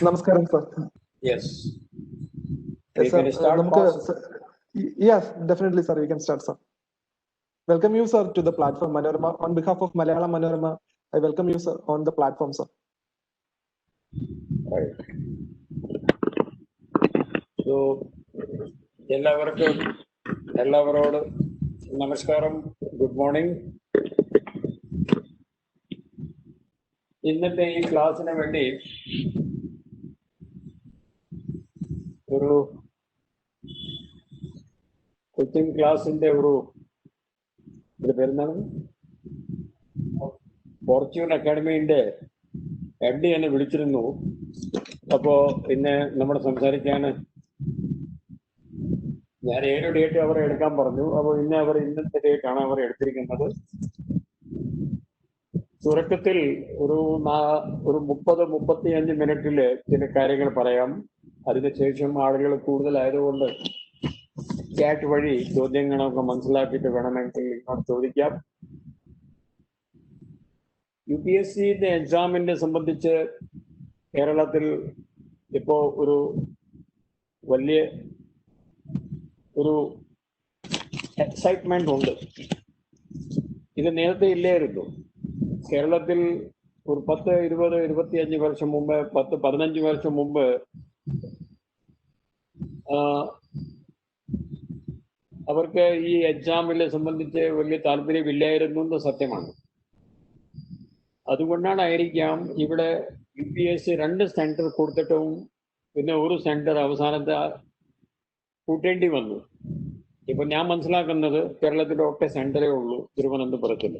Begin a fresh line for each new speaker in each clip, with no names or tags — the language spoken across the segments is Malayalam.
നമസ്കാരം sir.
Yes.
Yes, sir.
Can start
Yes, definitely, sir. We can start, sir. Welcome you, sir, to the platform Manorama. On behalf of Malayalam Manorama, I welcome you, sir, on the platform, sir.
Right. So, എല്ലാവരോട് നമസ്കാരം, ഗുഡ് മോർണിംഗ്. ഇന്നത്തെ ഈ ക്ലാസ്സിന് വേണ്ടി ഒരു കോച്ചിങ് ക്ലാസിന്റെ ഇത് പേരെന്താണ്, ഫോർച്യൂൺ അക്കാഡമിന്റെ MD എന്നെ വിളിച്ചിരുന്നു. അപ്പോ ഇന്ന് നമ്മുടെ സംസാരിക്കാൻ ഞാൻ 7 ഡേറ്റ് അവരെ എടുക്കാൻ പറഞ്ഞു. അപ്പോൾ ഇന്നത്തെ ഡേറ്റ് ആണ് അവർ എടുത്തിരിക്കുന്നത്. തുടക്കത്തിൽ ഒരു 30-35 മിനിറ്റില് ചില കാര്യങ്ങൾ പറയാം. അതിനുശേഷം ആളുകൾ കൂടുതലായതുകൊണ്ട് ചാറ്റ് വഴി ചോദ്യങ്ങളൊക്കെ മനസ്സിലാക്കിയിട്ട് വേണമെങ്കിൽ ഇങ്ങോട്ട് ചോദിക്കാം. UPSCന്റെ എക്സാമിനെ സംബന്ധിച്ച് കേരളത്തിൽ ഇപ്പോൾ വലിയ എക്സൈറ്റ്മെന്റ് ഉണ്ട്. ഇത് നേരത്തെ ഇല്ലായിരുന്നു. കേരളത്തിൽ ഒരു 10-20-25 വർഷം മുമ്പ്, 10-15 വർഷം മുമ്പ് അവർക്ക് ഈ എക്സാമിനെ സംബന്ധിച്ച് വലിയ താല്പര്യമില്ലായിരുന്നു എന്ന് സത്യമാണ്. അതുകൊണ്ടായിരിക്കാം ഇവിടെ UPSC 2 സെന്റർ കൊടുത്തിട്ടും പിന്നെ ഒരു സെന്റർ അവസാനത്തെ കൂട്ടേണ്ടി വന്നു. ഇപ്പൊ ഞാൻ മനസ്സിലാക്കുന്നത് കേരളത്തിലെ ഒറ്റ സെന്ററേ ഉള്ളൂ, തിരുവനന്തപുരത്തിൽ.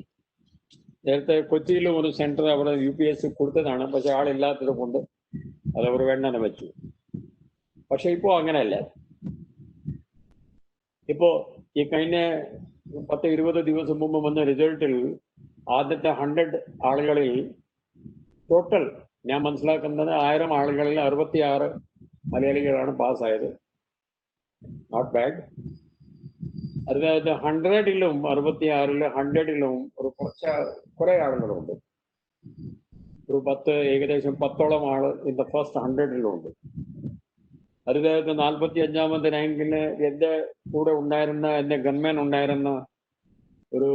നേരത്തെ കൊച്ചിയിലും ഒരു സെന്റർ അവിടെ UPSC കൊടുത്തതാണ്, പക്ഷെ ആളില്ലാത്തത് കൊണ്ട് അതവർ വേണ്ടെന്ന് വെച്ചു. പക്ഷെ ഇപ്പോ അങ്ങനെയല്ല. ഇപ്പോ ഈ കഴിഞ്ഞ 10-20 ദിവസം മുമ്പ് വന്ന റിസൾട്ടിൽ ആദ്യത്തെ 100 ആളുകളിൽ ടോട്ടൽ ഞാൻ മനസ്സിലാക്കുന്നത് 1000 ആളുകളിൽ 66 മലയാളികളാണ് പാസ്സായത്. Not bad. അതായത് 100-ലും 66-ലും 100-ലും കുറെ ആളുകളുണ്ട്. ഏകദേശം 10ഓളം ആള് ഇൻ ദ ഫസ്റ്റ് 100-ലുണ്ട്. അതായത് 45ാമത്തെ റാങ്കിന് എന്റെ കൂടെ ഉണ്ടായിരുന്ന എന്റെ ഗൺമാൻ ഉണ്ടായിരുന്ന ഒരു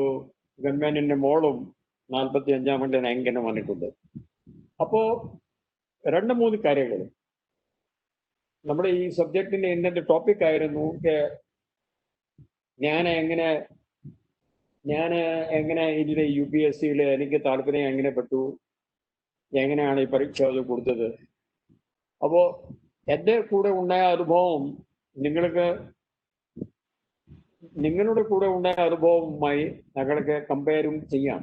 ഗൺമാനിന്റെ മോളും 45ാമത്തെ റാങ്കിന് വന്നിട്ടുണ്ട്. അപ്പോ 2-3 കാര്യങ്ങൾ നമ്മുടെ ഈ സബ്ജക്റ്റിന്റെ ഇന്നത്തെ ടോപ്പിക് ആയിരുന്നു. ഞാൻ എങ്ങനെ ഇതിലെ UPSCയിൽ എനിക്ക് താല്പര്യം എങ്ങനെ പെട്ടു, എങ്ങനെയാണ് ഈ പരീക്ഷ അത് കൊടുത്തത്. അപ്പോ എന്റെ കൂടെ ഉണ്ടായ അനുഭവം നിങ്ങളുടെ കൂടെ ഉണ്ടായ അനുഭവവുമായി ഞങ്ങൾക്ക് കമ്പയറും ചെയ്യാം.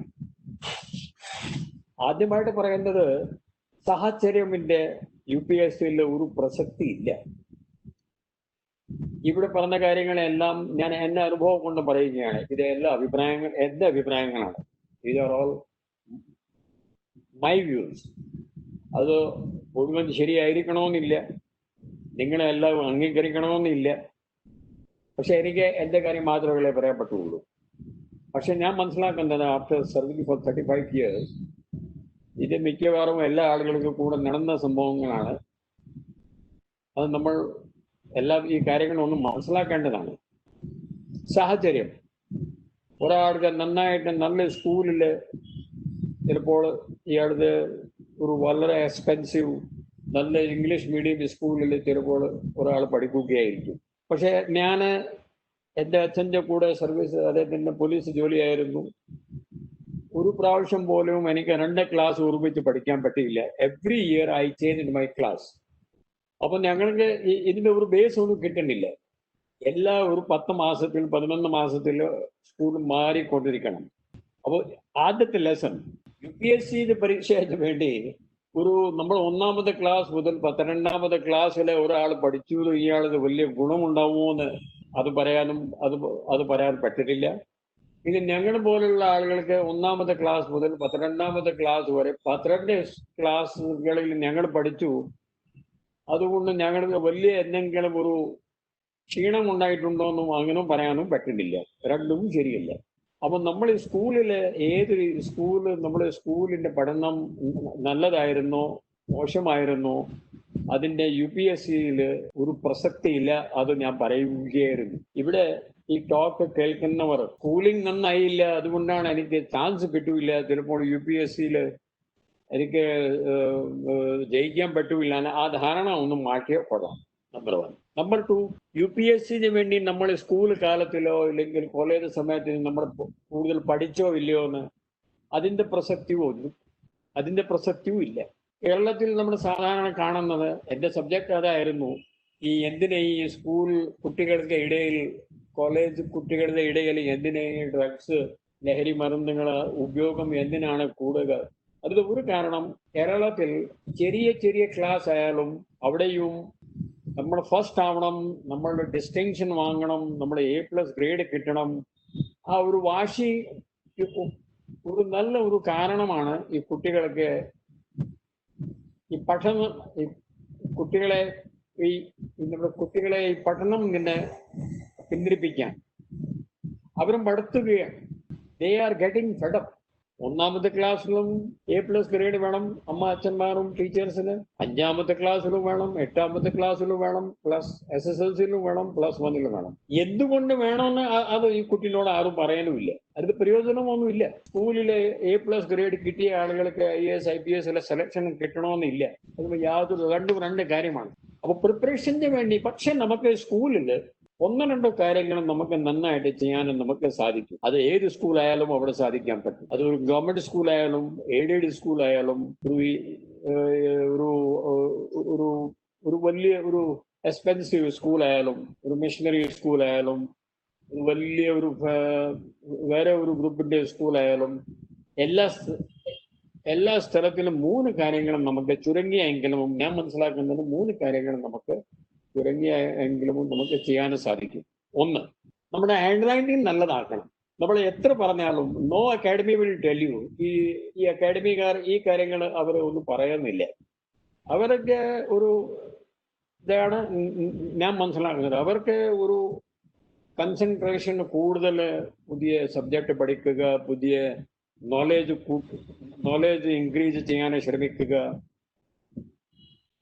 ആദ്യമായിട്ട് പറയുന്നത്, സാഹചര്യമിന്റെ UPSCയിൽ ഒരു പ്രസക്തി ഇല്ല. ഇവിടെ പറഞ്ഞ കാര്യങ്ങളെല്ലാം ഞാൻ എന്റെ അനുഭവം കൊണ്ട് പറയുകയാണ്. ഇത് എന്റെ അഭിപ്രായങ്ങളാണ്. ഇത് ആർ ഓൾ മൈ വ്യൂസ്. അത് മുഴുവൻ ശരിയായിരിക്കണമെന്നില്ല, നിങ്ങളെല്ലാം അംഗീകരിക്കണമെന്നില്ല. പക്ഷെ എനിക്ക് എന്റെ കാര്യം മാത്രമേ പറയാൻ പറ്റുള്ളൂ. പക്ഷെ ഞാൻ മനസ്സിലാക്കുന്നത്, ആഫ്റ്റർ സർവിങ് ഫോർ 35 ഇയേഴ്സ്, ഇത് മിക്കവാറും എല്ലാ ആളുകൾക്കും കൂടെ നടന്ന സംഭവങ്ങളാണ്. അത് നമ്മൾ ഈ കാര്യങ്ങളൊന്നും മനസ്സിലാക്കേണ്ടതാണ്. സാഹചര്യം, ഒരാൾക്ക് നന്നായിട്ട് നല്ല സ്കൂളില് ചിലപ്പോൾ ഇയാളുടെ ഒരു വളരെ എക്സ്പെൻസീവ് നല്ല ഇംഗ്ലീഷ് മീഡിയം സ്കൂളിൽ ചിലപ്പോൾ ഒരാൾ പഠിക്കുകയായിരിക്കും. പക്ഷെ ഞാൻ എൻ്റെ അച്ഛൻ്റെ കൂടെ സർവീസ്, അദ്ദേഹത്തിൻ്റെ പോലീസ് ജോലിയായിരുന്നു. ഒരു പ്രാവശ്യം പോലും എനിക്ക് 2 ക്ലാസ് ഒരുമിച്ച് പഠിക്കാൻ പറ്റിയില്ല. Every year I change my class. അപ്പൊ ഞങ്ങൾക്ക് ഇതിന്റെ ഒരു ബേസ് ഒന്നും കിട്ടുന്നില്ല. ഒരു 10 മാസത്തിൽ 11 മാസത്തിൽ സ്കൂൾ മാറിക്കൊണ്ടിരിക്കണം. അപ്പോൾ ആദ്യത്തെ ലെസൺ UPSC പരീക്ഷയ്ക്ക് വേണ്ടി നമ്മൾ 1ാമത്തെ ക്ലാസ് മുതൽ 12ാമത്തെ ക്ലാസ്സിലെ ഒരാൾ പഠിച്ചു ഇയാളത് വലിയ ഗുണമുണ്ടാവുമോ എന്ന് അത് പറയാൻ പറ്റില്ല. ഇനി ഞങ്ങൾ പോലുള്ള ആളുകൾക്ക് 1ാമത്തെ ക്ലാസ് മുതൽ 12ാമത്തെ ക്ലാസ് വരെ 12 ക്ലാസ്സുകളിൽ ഞങ്ങൾ പഠിച്ചു. അതുകൊണ്ട് ഞങ്ങൾക്ക് വലിയ എന്തെങ്കിലും ഒരു ക്ഷീണം ഉണ്ടായിട്ടുണ്ടോയെന്നും അങ്ങനെ പറയാനും പറ്റുന്നില്ല. രണ്ടും ശരിയല്ല. അപ്പൊ നമ്മൾ സ്കൂളില് നമ്മുടെ സ്കൂളിന്റെ പഠനം നല്ലതായിരുന്നോ മോശമായിരുന്നോ അതിന്റെ UPSCയിൽ ഒരു പ്രസക്തിയില്ല, അത് ഞാൻ പറയുകയായിരുന്നു. ഇവിടെ ഈ ടോക്ക് കേൾക്കുന്നവർ സ്കൂളിംഗ് നന്നായില്ല, അതുകൊണ്ടാണ് എനിക്ക് ചാൻസ് കിട്ടൂല, ചിലപ്പോൾ UPSCയിൽ എനിക്ക് ജയിക്കാൻ പറ്റൂല, ആ ധാരണ ഒന്നും മാറ്റിയ കൊള്ളാം. നമ്പർ 1. നമ്പർ 2, UPSCന് വേണ്ടി നമ്മൾ സ്കൂൾ കാലത്തിലോ ഇല്ലെങ്കിൽ കോളേജ് സമയത്തിന് നമ്മൾ കൂടുതൽ പഠിച്ചോ ഇല്ലയോ എന്ന് അതിന്റെ പ്രസക്തിയും ഇല്ല. കേരളത്തിൽ നമ്മൾ സാധാരണ കാണുന്നത്, എൻ്റെ സബ്ജക്റ്റ് അതായിരുന്നു, ഈ എന്തിനെ ഈ സ്കൂൾ കുട്ടികളുടെ ഇടയിൽ, കോളേജ് കുട്ടികളുടെ ഇടയിൽ എന്തിനെ ഡ്രഗ്സ്, ലഹരി മരുന്നുകൾ ഉപയോഗം എന്തിനാണ് കൂടുക? അതിൽ ഒരു കാരണം, കേരളത്തിൽ ചെറിയ ക്ലാസ് ആയാലും അവിടെയും നമ്മൾ ഫസ്റ്റ് ആവണം, നമ്മളുടെ ഡിസ്റ്റിങ്ഷൻ വാങ്ങണം, നമ്മുടെ A+ ഗ്രേഡ് കിട്ടണം. ആ ഒരു വാശി ഒരു നല്ല ഒരു കാരണമാണ് ഈ കുട്ടികൾക്ക് ഈ കുട്ടികളെ ഈ പഠനം ഇങ്ങനെ പിന്തിരിപ്പിക്കാൻ. അവരും പഠിത്തുകയാണ്. They are getting fed up. ഒന്നാമത്തെ ക്ലാസ്സിലും A+ ഗ്രേഡ് വേണം അച്ഛന്മാരും ടീച്ചേഴ്സിന്, 5ാമത്തെ ക്ലാസ്സിലും വേണം, 8ാമത്തെ ക്ലാസ്സിലും വേണം, പ്ലസ് SSLCയിലും വേണം, +1 വേണം. എന്തുകൊണ്ട് വേണമെന്ന് അത് ഈ കുട്ടിനോട് ആരും പറയാനുമില്ല. അതിന് പ്രയോജനമൊന്നുമില്ല. സ്കൂളിലെ A+ ഗ്രേഡ് കിട്ടിയ ആളുകൾക്ക് IAS IPS സെലക്ഷൻ കിട്ടണമെന്നില്ല. അത് യാതൊരു രണ്ട് കാര്യമാണ്. അപ്പൊ പ്രിപ്പറേഷന് വേണ്ടി, പക്ഷെ നമുക്ക് സ്കൂളിൽ 1-2 കാര്യങ്ങൾ നമുക്ക് നന്നായിട്ട് ചെയ്യാനും നമുക്ക് സാധിക്കും. അത് ഏത് സ്കൂളായാലും അവിടെ സാധിക്കാൻ പറ്റും. അതൊരു ഗവൺമെന്റ് സ്കൂളായാലും എയ്ഡഡ് സ്കൂളായാലും ഒരു വലിയ ഒരു എക്സ്പെൻസീവ് സ്കൂളായാലും ഒരു മിഷണറി സ്കൂളായാലും ഒരു വലിയ വേറെ ഒരു ഗ്രൂപ്പിന്റെ സ്കൂളായാലും എല്ലാ സ്ഥലത്തിലും 3 കാര്യങ്ങളും നമുക്ക് ചുരുങ്ങിയെങ്കിലും, ഞാൻ മനസ്സിലാക്കുന്നത് 3 കാര്യങ്ങളും നമുക്ക് ചുരുങ്ങിയെങ്കിലും നമുക്ക് ചെയ്യാനും സാധിക്കും. 1, നമ്മുടെ ഹാൻഡ് റൈറ്റിംഗ് നല്ലതാക്കണം. നമ്മൾ എത്ര പറഞ്ഞാലും no academy will tell you, ഈ അക്കാഡമിക്കാർ ഈ കാര്യങ്ങൾ അവർ ഒന്നും പറയുന്നില്ല. അവരൊക്കെ ഒരു ഇതാണ് ഞാൻ മനസ്സിലാക്കുന്നത്. അവർക്ക് ഒരു കൺസെൻട്രേഷൻ കൂടുതൽ, പുതിയ സബ്ജക്റ്റ് പഠിക്കുക, പുതിയ നോളേജ് ഇൻക്രീസ് ചെയ്യാൻ ശ്രമിക്കുക.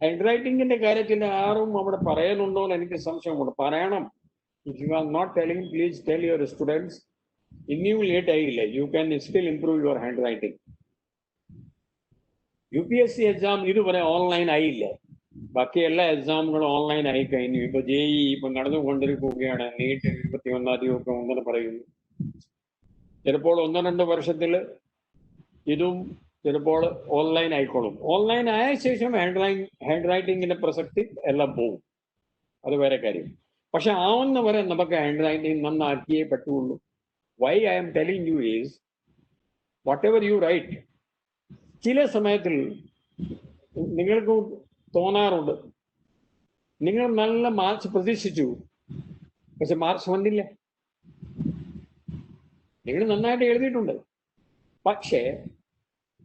ഹാൻഡ് റൈറ്റിംഗിന്റെ കാര്യത്തിൽ ആരും അവിടെ പറയാനുണ്ടോ എന്ന് എനിക്ക് സംശയമുണ്ട്. പറയണം. If you are not telling, please tell your students. ഇനിയും ലേറ്റ് ആയില്ല, you can still improve your handwriting. UPSC exam ഇതുവരെ ഓൺലൈൻ ആയില്ല. ബാക്കി എല്ലാ എക്സാമുകളും ഓൺലൈൻ ആയി കഴിഞ്ഞു. ഇപ്പൊ JEE ഇപ്പൊ നടന്നുകൊണ്ടിരിക്കുകയാണ്. നീറ്റ് 21-ാം തീയതി ഒക്കെ ഒന്നിനെ പറയുന്നു. ചിലപ്പോൾ 1-2 വർഷത്തിൽ ഇതും ചിലപ്പോൾ ഓൺലൈൻ ആയിക്കോളും. ഓൺലൈൻ ആയ ശേഷം ഹാൻഡ് റൈറ്റിംഗിന്റെ പ്രസക്തി എല്ലാം പോകും. അത് വേറെ കാര്യം. പക്ഷെ ആവുന്ന വരെ നമുക്ക് ഹാൻഡ് റൈറ്റിംഗ് നന്നാക്കിയേ പറ്റുള്ളൂ. Why I'm telling you is, whatever you write, ചില സമയത്തിൽ നിങ്ങൾക്ക് തോന്നാറുണ്ട്, നിങ്ങൾ നല്ല മാർക്സ് പ്രതീക്ഷിച്ചു, പക്ഷെ മാർക്സ് വന്നില്ല. നിങ്ങൾ നന്നായിട്ട് എഴുതിയിട്ടുണ്ട്, പക്ഷേ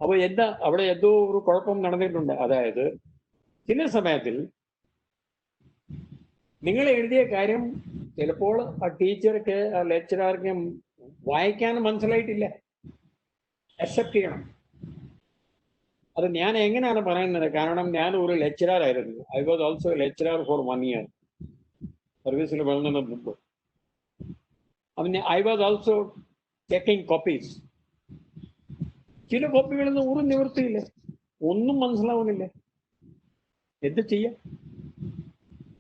അവിടെ എന്തോ ഒരു കുഴപ്പം നടന്നിട്ടുണ്ട്. അതായത് ചില സമയത്തിൽ നിങ്ങൾ എഴുതിയ കാര്യം ചിലപ്പോൾ ആ ടീച്ചർക്ക്, ആ ലെക്ചറാർക്ക് വായിക്കാൻ മനസ്സിലായിട്ടില്ല. അക്സെപ്റ്റ് ചെയ്യണം. അത് ഞാൻ എങ്ങനെയാണ് പറയുന്നത്? കാരണം ഞാൻ ഒരു ലെക്ചറർ ആയിരുന്നു. I was also lecturer for 1 year സർവീസിൽ വരുന്നതിന് മുമ്പ്. I was also checking copies. ചില കോപ്പികളൊന്നും ഒരു നിവൃത്തിയില്ല, ഒന്നും മനസ്സിലാവുന്നില്ല. എന്ത് ചെയ്യാം?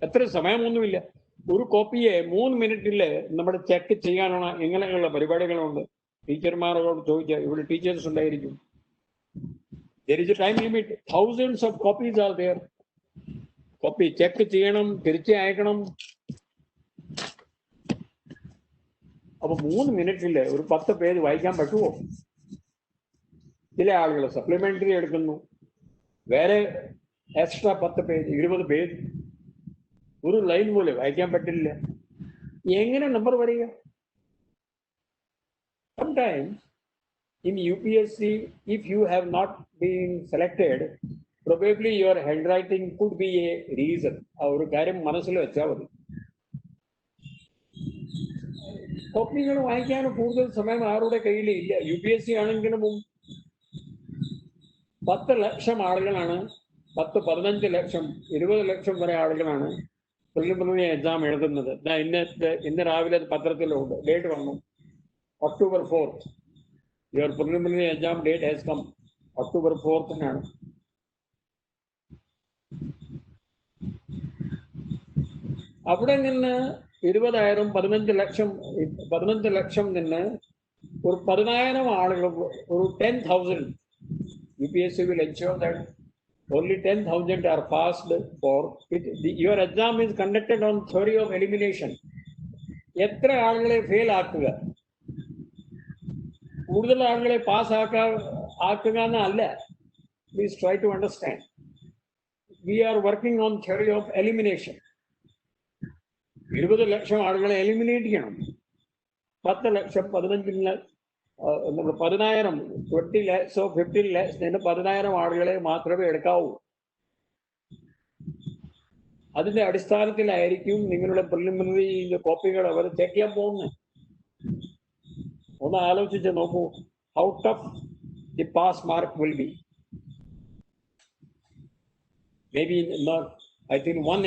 എത്ര സമയമൊന്നുമില്ല. ഒരു കോപ്പിയെ 3 മിനിറ്റില് നമ്മുടെ ചെക്ക് ചെയ്യാനുള്ള ഇങ്ങനെയുള്ള പരിപാടികളുണ്ട്. ടീച്ചർമാരോട് ചോദിച്ചാൽ ഇവിടെ ടീച്ചേഴ്സ് ഉണ്ടായിരിക്കും. There is a time limit. Thousands of copies are there. Copy check ചെയ്യണം, തിരിച്ച് അയക്കണം. അപ്പൊ 3 മിനിറ്റില് ഒരു 10 പേജ് വായിക്കാൻ പറ്റുമോ? ചില ആളുകൾ സപ്ലിമെന്ററി എടുക്കുന്നു, വേറെ എക്സ്ട്രാ 10 പേജ് 20 പേജ്, ഒരു ലൈൻ പോലെ വായിക്കാൻ പറ്റില്ല. എങ്ങനെ നമ്പർ വരിക? Sometimes in UPSC, if you have not been selected, probably your handwriting could be a reason. ആ ഒരു കാര്യം മനസ്സിൽ വെച്ചാൽ മതി. കോപ്പികൾ വായിക്കാൻ കൂടുതൽ സമയം ആരുടെ കയ്യിൽ ഇല്ല. UPSC ആണെങ്കിലും 10 ലക്ഷം ആളുകളാണ് 10-15 ലക്ഷം 20 ലക്ഷം വരെ ആളുകളാണ് പ്രിലിമിനറി എക്സാം എഴുതുന്നത്. ഇന്ന് രാവിലെ പത്രത്തിലുണ്ട്, ഡേറ്റ് വന്നു, October 4th. Your preliminary exam date has come. October 4th അവിടെ നിന്ന് 20,000 15 ലക്ഷം നിന്ന് ഒരു 10,000 ആളുകൾ, ഒരു 10,000 UPSC will ensure that only 10,000 are passed for it. Your exam is conducted on theory of elimination. എത്ര ആളുകളെ ഫെയിൽ ആക്കുക, കൂടുതൽ ആളുകളെ പാസ് ആക്കുക എന്നല്ല. Please try to understand. We are working on theory of elimination. 20 ലക്ഷം ആളുകളെ എലിമിനേറ്റ് ചെയ്യണം. 10 ലക്ഷം 15 നമ്മൾ 10,000 20 lakhs 15 lakhs 10,000 ആളുകളെ മാത്രമേ എടുക്കാവൂ. അതിന്റെ അടിസ്ഥാനത്തിലായിരിക്കും നിങ്ങളുടെ പ്രിലിമിനറി കോപ്പികൾ അവർ ചെക്ക് ചെയ്യാൻ പോകുന്നത്. ഒന്ന് ആലോചിച്ച് നോക്കൂ, how tough the pass mark will be. Maybe not, I think one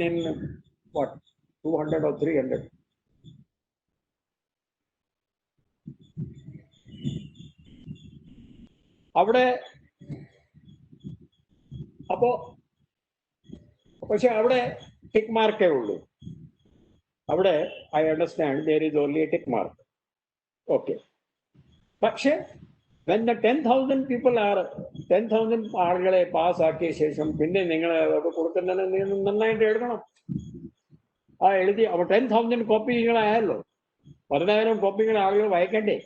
in what, 200 or 300. അവിടെ പക്ഷെ അവിടെ ടിക്ക് മാർക്കേ ഉള്ളൂ. അവിടെ I understand there is only a tick mark. Okay. പക്ഷെ when the 10,000 people are 10,000 ആളുകളെ പാസ് ആക്കിയ ശേഷം പിന്നെ നിങ്ങൾ കൊടുക്കുന്നതിന് നന്നായിട്ട് എഴുതണം. എഴുതി അപ്പോൾ 10,000 കോപ്പികളായല്ലോ, 10,000 കോപ്പികൾ ആളുകൾ വായിക്കണ്ടേ?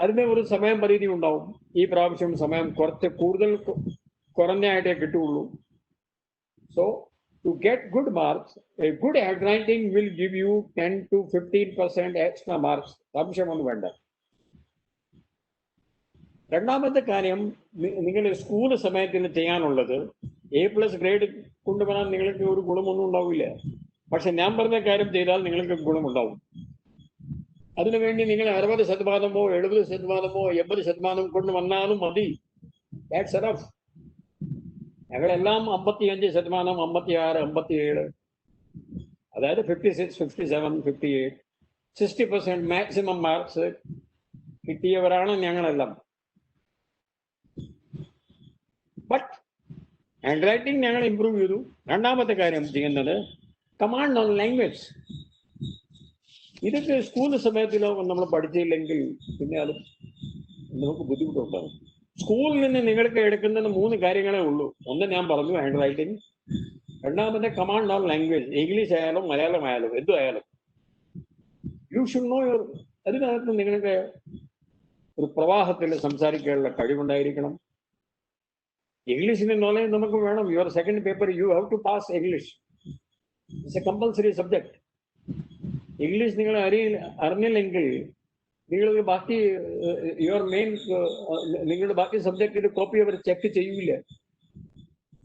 അതിന് ഒരു സമയം പരിധി ഉണ്ടാവും. ഈ പ്രാവശ്യം സമയം കുറഞ്ഞായിട്ടേ കിട്ടുള്ളൂ. So to get good marks, a good handwriting will give you 10 to 15% extra marks. സംശയമൊന്നും വേണ്ട. രണ്ടാമത്തെ കാര്യം, നിങ്ങൾ സ്കൂൾ സമയത്തിന് ചെയ്യാനുള്ളത് A+ ഗ്രേഡ് കൊണ്ടുവരാൻ നിങ്ങൾക്ക് ഒരു ഗുണമൊന്നും ഉണ്ടാവില്ല. പക്ഷെ ഞാൻ പറഞ്ഞ കാര്യം ചെയ്താൽ നിങ്ങൾക്ക് ഗുണമുണ്ടാവും. അതിനുവേണ്ടി നിങ്ങൾ 60%, 70%, 80% കൊണ്ടുവന്നാലും മതി. That's enough. ഞങ്ങളെല്ലാം 55%, 56, 57, അതായത് 56, 57, 58, 60% മാക്സിമം മാർക്സ് കിട്ടിയവരാണ് ഞങ്ങളെല്ലാം. ബട്ട് ഹാൻഡ് റൈറ്റിംഗ് ഞങ്ങൾ ഇംപ്രൂവ് ചെയ്തു. രണ്ടാമത്തെ കാര്യം ചെയ്യുന്നത് കമാൻഡ് ഓൺ ലാംഗ്വേജ്. ഇതൊക്കെ സ്കൂൾ സമയത്തിലോ നമ്മൾ പഠിച്ചില്ലെങ്കിൽ പിന്നെ അത് നമുക്ക് ബുദ്ധിമുട്ടുണ്ടാകും. സ്കൂളിൽ നിന്ന് നിങ്ങൾക്ക് എടുക്കുന്നത് 3 കാര്യങ്ങളേ ഉള്ളൂ. ഒന്ന് ഞാൻ പറഞ്ഞു, ഹാൻഡ് റൈറ്റിംഗ്. രണ്ടാമത്തെ കമാൻഡ് ഓൺ ലാംഗ്വേജ്. ഇംഗ്ലീഷ് ആയാലും മലയാളം ആയാലും എന്തും ആയാലും യു ഷുഡ് നോ യുവർ. അതിനകത്ത് നിങ്ങൾക്ക് ഒരു പ്രവാഹത്തിൽ സംസാരിക്കാനുള്ള കഴിവുണ്ടായിരിക്കണം. ഇംഗ്ലീഷിന്റെ നോളേജ് നമുക്ക് വേണം. Your second paper you have to pass English. It's a compulsory subject. English നിങ്ങൾ അറിഞ്ഞില്ലെങ്കിൽ നിങ്ങൾക്ക് ബാക്കി നിങ്ങളുടെ ബാക്കി സബ്ജക്റ്റിന്റെ കോപ്പി അവർ ചെക്ക് ചെയ്യൂല.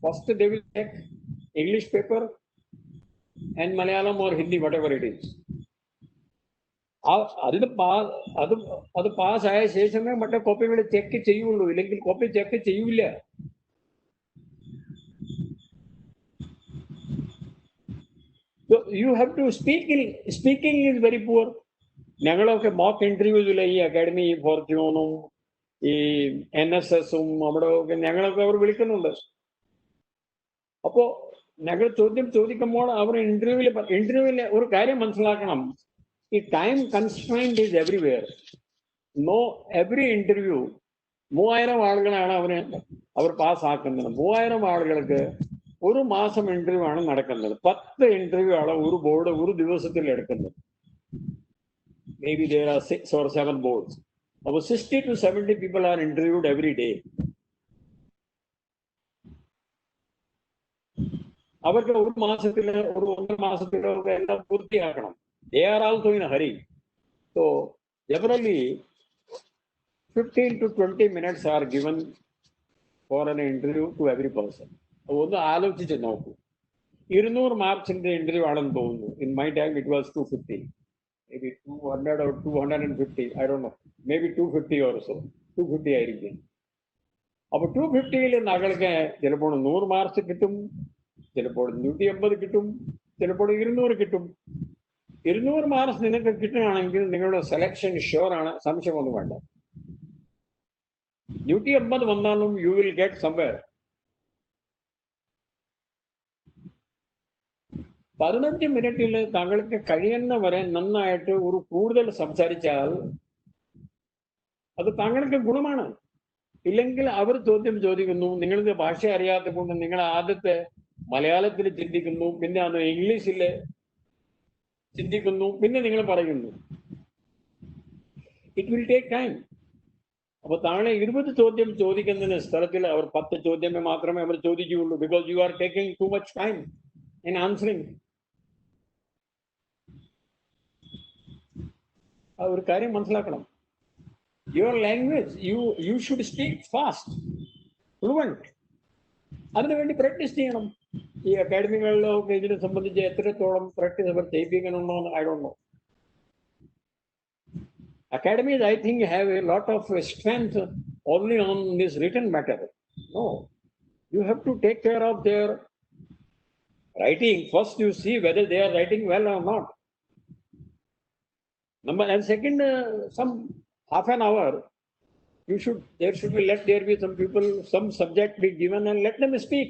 First they will check English paper and Malayalam or Hindi, whatever it is. അത് പാസ്സായ ശേഷമേ മറ്റേ കോപ്പികൾ ചെക്ക് ചെയ്യുള്ളൂ. ഇല്ലെങ്കിൽ കോപ്പി ചെക്ക് ചെയ്യൂല. So you have to speaking is very poor. ഞങ്ങളൊക്കെ മോക്ക് ഇന്റർവ്യൂസിലെ ഈ അക്കാഡമി ഫോർച്യൂണും ഈ NSSഉം അവിടെ ഒക്കെ ഞങ്ങളൊക്കെ അവർ വിളിക്കുന്നുണ്ട്. അപ്പോ ഞങ്ങൾ ചോദ്യം ചോദിക്കുമ്പോൾ അവർ ഇന്റർവ്യൂവിൽ ഒരു കാര്യം മനസ്സിലാക്കണം, ഈ time constraint is everywhere. No every interview 3000 ആളുകളാണ് അവർ പാസ്സാക്കുന്നത്. 3000 ആളുകൾക്ക് ഒരു മാസം ഇന്റർവ്യൂ ആണ് നടക്കുന്നത്. 10 ഇന്റർവ്യൂ ആണ് ഒരു ബോർഡ് ഒരു ദിവസത്തിൽ എടുക്കുന്നത്. Maybe there are 6 or 7 boards. About 60 to 70 people are interviewed every day. അവർക്ക് ഒരു മാസത്തിലോ ഒരു 1.5 മാസത്തിലോ എല്ലാം പൂർത്തിയാക്കണം. They are also in a hurry. So generally 15 to 20 minutes are given for an interview to every person. ഒന്ന് ആലോചിച്ച് നോക്കൂ. 200 മാർക്സിന്റെ ഇന്റർവ്യൂ ആണെന്ന് തോന്നുന്നു. In my time it was 250. Maybe 200 or 250, I don't know, maybe 250 or so. 250 ആയിരിക്കും. അപ്പൊ 250 താങ്കൾക്ക് ചിലപ്പോൾ 100 മാർക്സ് കിട്ടും, ചിലപ്പോൾ 180 കിട്ടും, ചിലപ്പോൾ 200 കിട്ടും. 200 മാർക്സ് നിങ്ങൾക്ക് കിട്ടുകയാണെങ്കിൽ നിങ്ങളുടെ സെലക്ഷൻ ഷുവർ ആണ്, സംശയമൊന്നും വേണ്ട. 180 വന്നാലും യു വിൽ ഗെറ്റ് സംവെയർ. 15 മിനിറ്റിൽ താങ്കൾക്ക് കഴിയുന്നവരെ നന്നായിട്ട് ഒരു കൂടുതൽ സംസാരിച്ചാൽ അത് താങ്കൾക്ക് ഗുണമാണ്. ഇല്ലെങ്കിൽ അവർ ചോദ്യം ചോദിക്കുന്നു, നിങ്ങൾക്ക് ഭാഷ അറിയാത്ത കൊണ്ട് നിങ്ങൾ ആദ്യത്തെ മലയാളത്തിൽ ചിന്തിക്കുന്നു, പിന്നെ അത് ഇംഗ്ലീഷിൽ ചിന്തിക്കുന്നു, പിന്നെ നിങ്ങൾ പറയുന്നു. It will take time. അപ്പൊ താങ്കളെ 20 ചോദ്യം ചോദിക്കുന്നതിന് സ്ഥലത്തിൽ അവർ 10 ചോദ്യമേ മാത്രമേ അവർ ചോദിക്കുകയുള്ളൂ. Because you are taking too much time in answering. ആ ഒരു കാര്യം മനസ്സിലാക്കണം. Your language you should speak fast, fluent. അതിനുവേണ്ടി പ്രാക്ടീസ് ചെയ്യണം. ഈ അക്കാഡമികളിലോ ഒക്കെ ഇതിനെ സംബന്ധിച്ച് എത്രത്തോളം പ്രാക്ടീസ് അവർ ചെയ്യിപ്പിക്കണമെന്നോ I don't know. Academies, I think, have a lot of strength only on this written matter. No, you have to take care of their writing. First, you see whether they are writing well or not. And second, some half an hour, there should be there be some people, some subject be given and let them speak.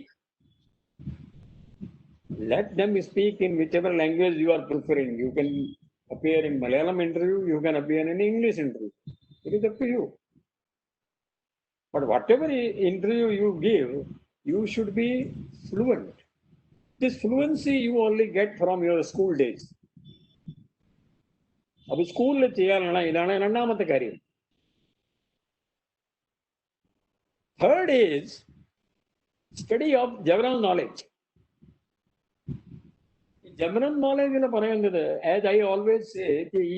Let them speak in whichever language you are preferring. You can appear in Malayalam interview, you can appear in English interview. It is up to you. But whatever interview you give, you should be fluent. This fluency you only get from your school days. അപ്പോൾ സ്കൂളിൽ ചെയ്യാനുള്ള ഇതാണ് രണ്ടാമത്തെ കാര്യം. Third is study of general knowledge. General knowledge എന്ന് പറയുന്നത്, ആസ് ഐ ഓൾവേസ് സേ,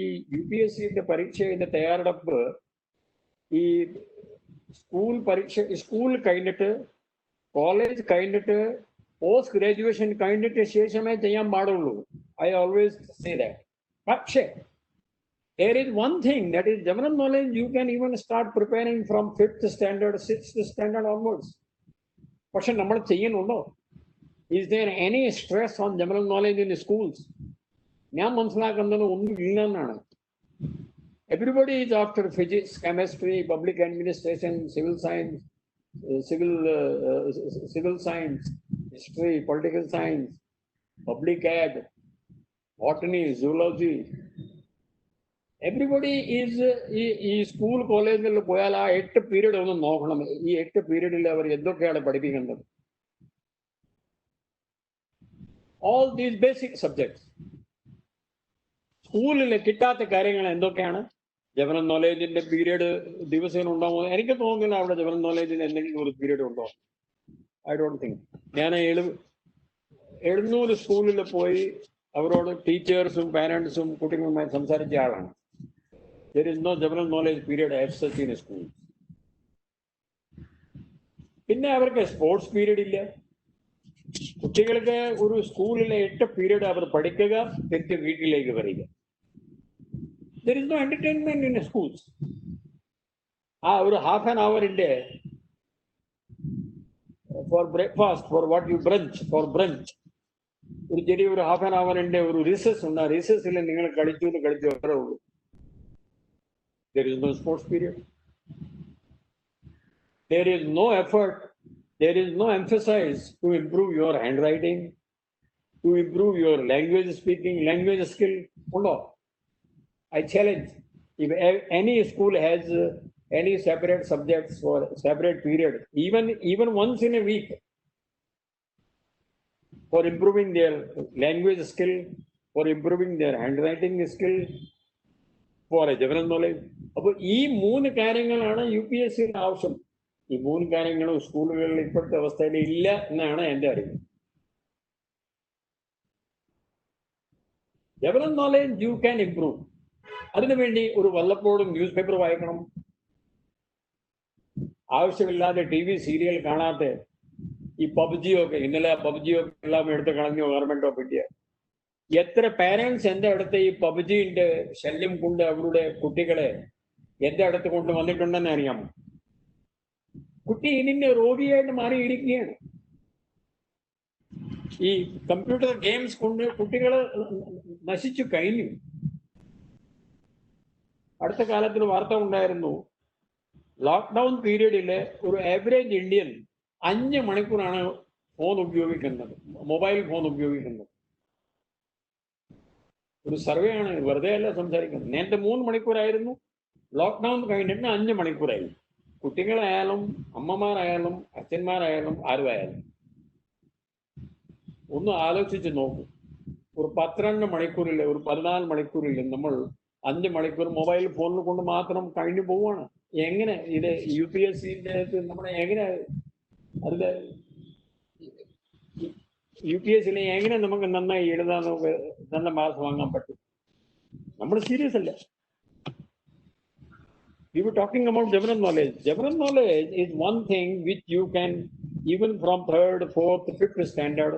ഈ UPSC പരീക്ഷയുടെ തയ്യാറെടുപ്പ് ഈ സ്കൂൾ പരീക്ഷ, സ്കൂൾ കഴിഞ്ഞിട്ട്, കോളേജ് കഴിഞ്ഞിട്ട്, പോസ്റ്റ് ഗ്രാജുവേഷൻ കഴിഞ്ഞിട്ട് ശേഷമേ ചെയ്യാൻ പാടുള്ളൂ. I always say that. പക്ഷേ there is one thing, that is general knowledge. You can even start preparing from 5th standard, 6th standard onwards. പക്ഷെ നമ്മൾ ചെയ്യുന്നുണ്ടോ? Is there any stress on general knowledge in schools? ഞാൻ മനസ്സിലാക്കുന്നത് ഒന്നും ഇല്ല എന്നാണ്. Everybody is after physics, chemistry, public administration, civil science, civil science, history, political science, public ad, botany, zoology. Everybody is ഈ സ്കൂൾ കോളേജിൽ പോയാൽ ആ 8 പീരീഡ് ഒന്ന് നോക്കണം. ഈ 8 പീരീഡിൽ അവർ എന്തൊക്കെയാണ് പഠിപ്പിക്കുന്നത്? All these basic subjects. സ്കൂളിൽ കിട്ടാത്ത കാര്യങ്ങൾ എന്തൊക്കെയാണ്? ജനറൽ നോളേജിന്റെ പീരീഡ് ദിവസം ഉണ്ടാകുമോ? എനിക്ക് തോന്നുന്നില്ല അവിടെ ജനറൽ നോളേജിന് എന്തെങ്കിലും ഒരു പീരീഡ് ഉണ്ടോ. I don't think. ഞാൻ 700 സ്കൂളിൽ പോയി അവരോട്, ടീച്ചേഴ്സും പാരന്റ്സും കുട്ടികളുമായി സംസാരിച്ച ആളാണ്. There is no general knowledge period as such in school. പിന്നെ അവർക്ക് സ്പോർട്സ് പീരീഡ് ഇല്ല. കുട്ടികൾക്ക് ഒരു സ്കൂളിലെ 8 പീരീഡ് അവർ പഠിക്കുക, തിരിച്ച് വീട്ടിലേക്ക് വരിക. There is no entertainment in schools. ആ ഒരു ഹാഫ് ആൻ അവറിന്റെ for breakfast, for what you brunch, for brunch, ഒരു ചെറിയൊരു ഹാഫ് ആൻ അവറിന്റെ ഒരു റിസസ് ഉണ്ട്. ആ റിസസിൽ നിങ്ങൾ കളിച്ചു അത്രേ ഉള്ളൂ. There is no sports period. There is no effort. There is no emphasis to improve your handwriting, to improve your language speaking, language skill. No. I challenge, if any school has any separate subjects for separate period, even once in a week, for improving their language skill, for improving their handwriting skill, for a general knowledge. അപ്പോൾ ഈ 3 കാര്യങ്ങളാണ് UPSC ആവശ്യം. ഈ 3 കാര്യങ്ങളും സ്കൂളുകളിൽ ഇപ്പോഴത്തെ അവസ്ഥയിൽ ഇല്ല എന്നാണ് എൻ്റെ അറിവ്. General knowledge you can improve. അതിനുവേണ്ടി ഒരു വല്ലപ്പോഴും ന്യൂസ് പേപ്പർ വായിക്കണം. ആവശ്യമില്ലാതെ TV സീരിയൽ കാണാതെ ഈ പബ്ജിയൊക്കെ, ഇന്നലെ പബ്ജിയൊക്കെ എല്ലാം എടുത്ത് കളഞ്ഞു ഗവൺമെന്റ് ഓഫ് ഇന്ത്യ. എത്ര പാരന്റ്സ് എൻ്റെ അടുത്ത് ഈ പബ്ജിന്റെ ശല്യം കൊണ്ട് അവരുടെ കുട്ടികളെ എന്റെ അടുത്ത് കൊണ്ടുവന്നിട്ടുണ്ടെന്ന് അറിയാമോ? കുട്ടി ഇതിന്റെ രോഗിയായിട്ട് മാറിയിരിക്കുകയാണ്. ഈ കമ്പ്യൂട്ടർ ഗെയിംസ് കൊണ്ട് കുട്ടികൾ നശിച്ചു കഴിഞ്ഞു. അടുത്ത കാലത്തിൽ വാർത്ത ഉണ്ടായിരുന്നു, ലോക്ക്ഡൌൺ പീരീഡില് ഒരു ആവറേജ് ഇന്ത്യൻ 5 മണിക്കൂറാണ് ഫോൺ ഉപയോഗിക്കുന്നത്, മൊബൈൽ ഫോൺ ഉപയോഗിക്കുന്നത്. ഒരു സർവേ ആണ്, വെറുതെ അല്ല സംസാരിക്കുന്നത്. നേരത്തെ 3 മണിക്കൂറായിരുന്നു, ലോക്ക്ഡൌൺ കഴിഞ്ഞിട്ട് 5 മണിക്കൂറായി. കുട്ടികളായാലും അമ്മമാരായാലും അച്ഛന്മാരായാലും ആരുമായാലും ഒന്ന് ആലോചിച്ച് നോക്കൂ. ഒരു 12 മണിക്കൂറിൽ, ഒരു 14 മണിക്കൂറിൽ നമ്മൾ 5 മണിക്കൂർ മൊബൈൽ ഫോണിൽ കൊണ്ട് മാത്രം കഴിഞ്ഞു പോവുകയാണ്. എങ്ങനെ ഇത് UPSCന്റെ നമ്മുടെ എങ്ങനെ അതില് UPSCയിലെ എങ്ങനെ നമുക്ക് നന്നായി എഴുതാൻ, നമുക്ക് നല്ല മാർക്ക് വാങ്ങാൻ പറ്റും? നമ്മൾ സീരിയസ് അല്ല. We were talking about general knowledge. General knowledge is one thing which you can, even from 3rd, 4th, 5th standard,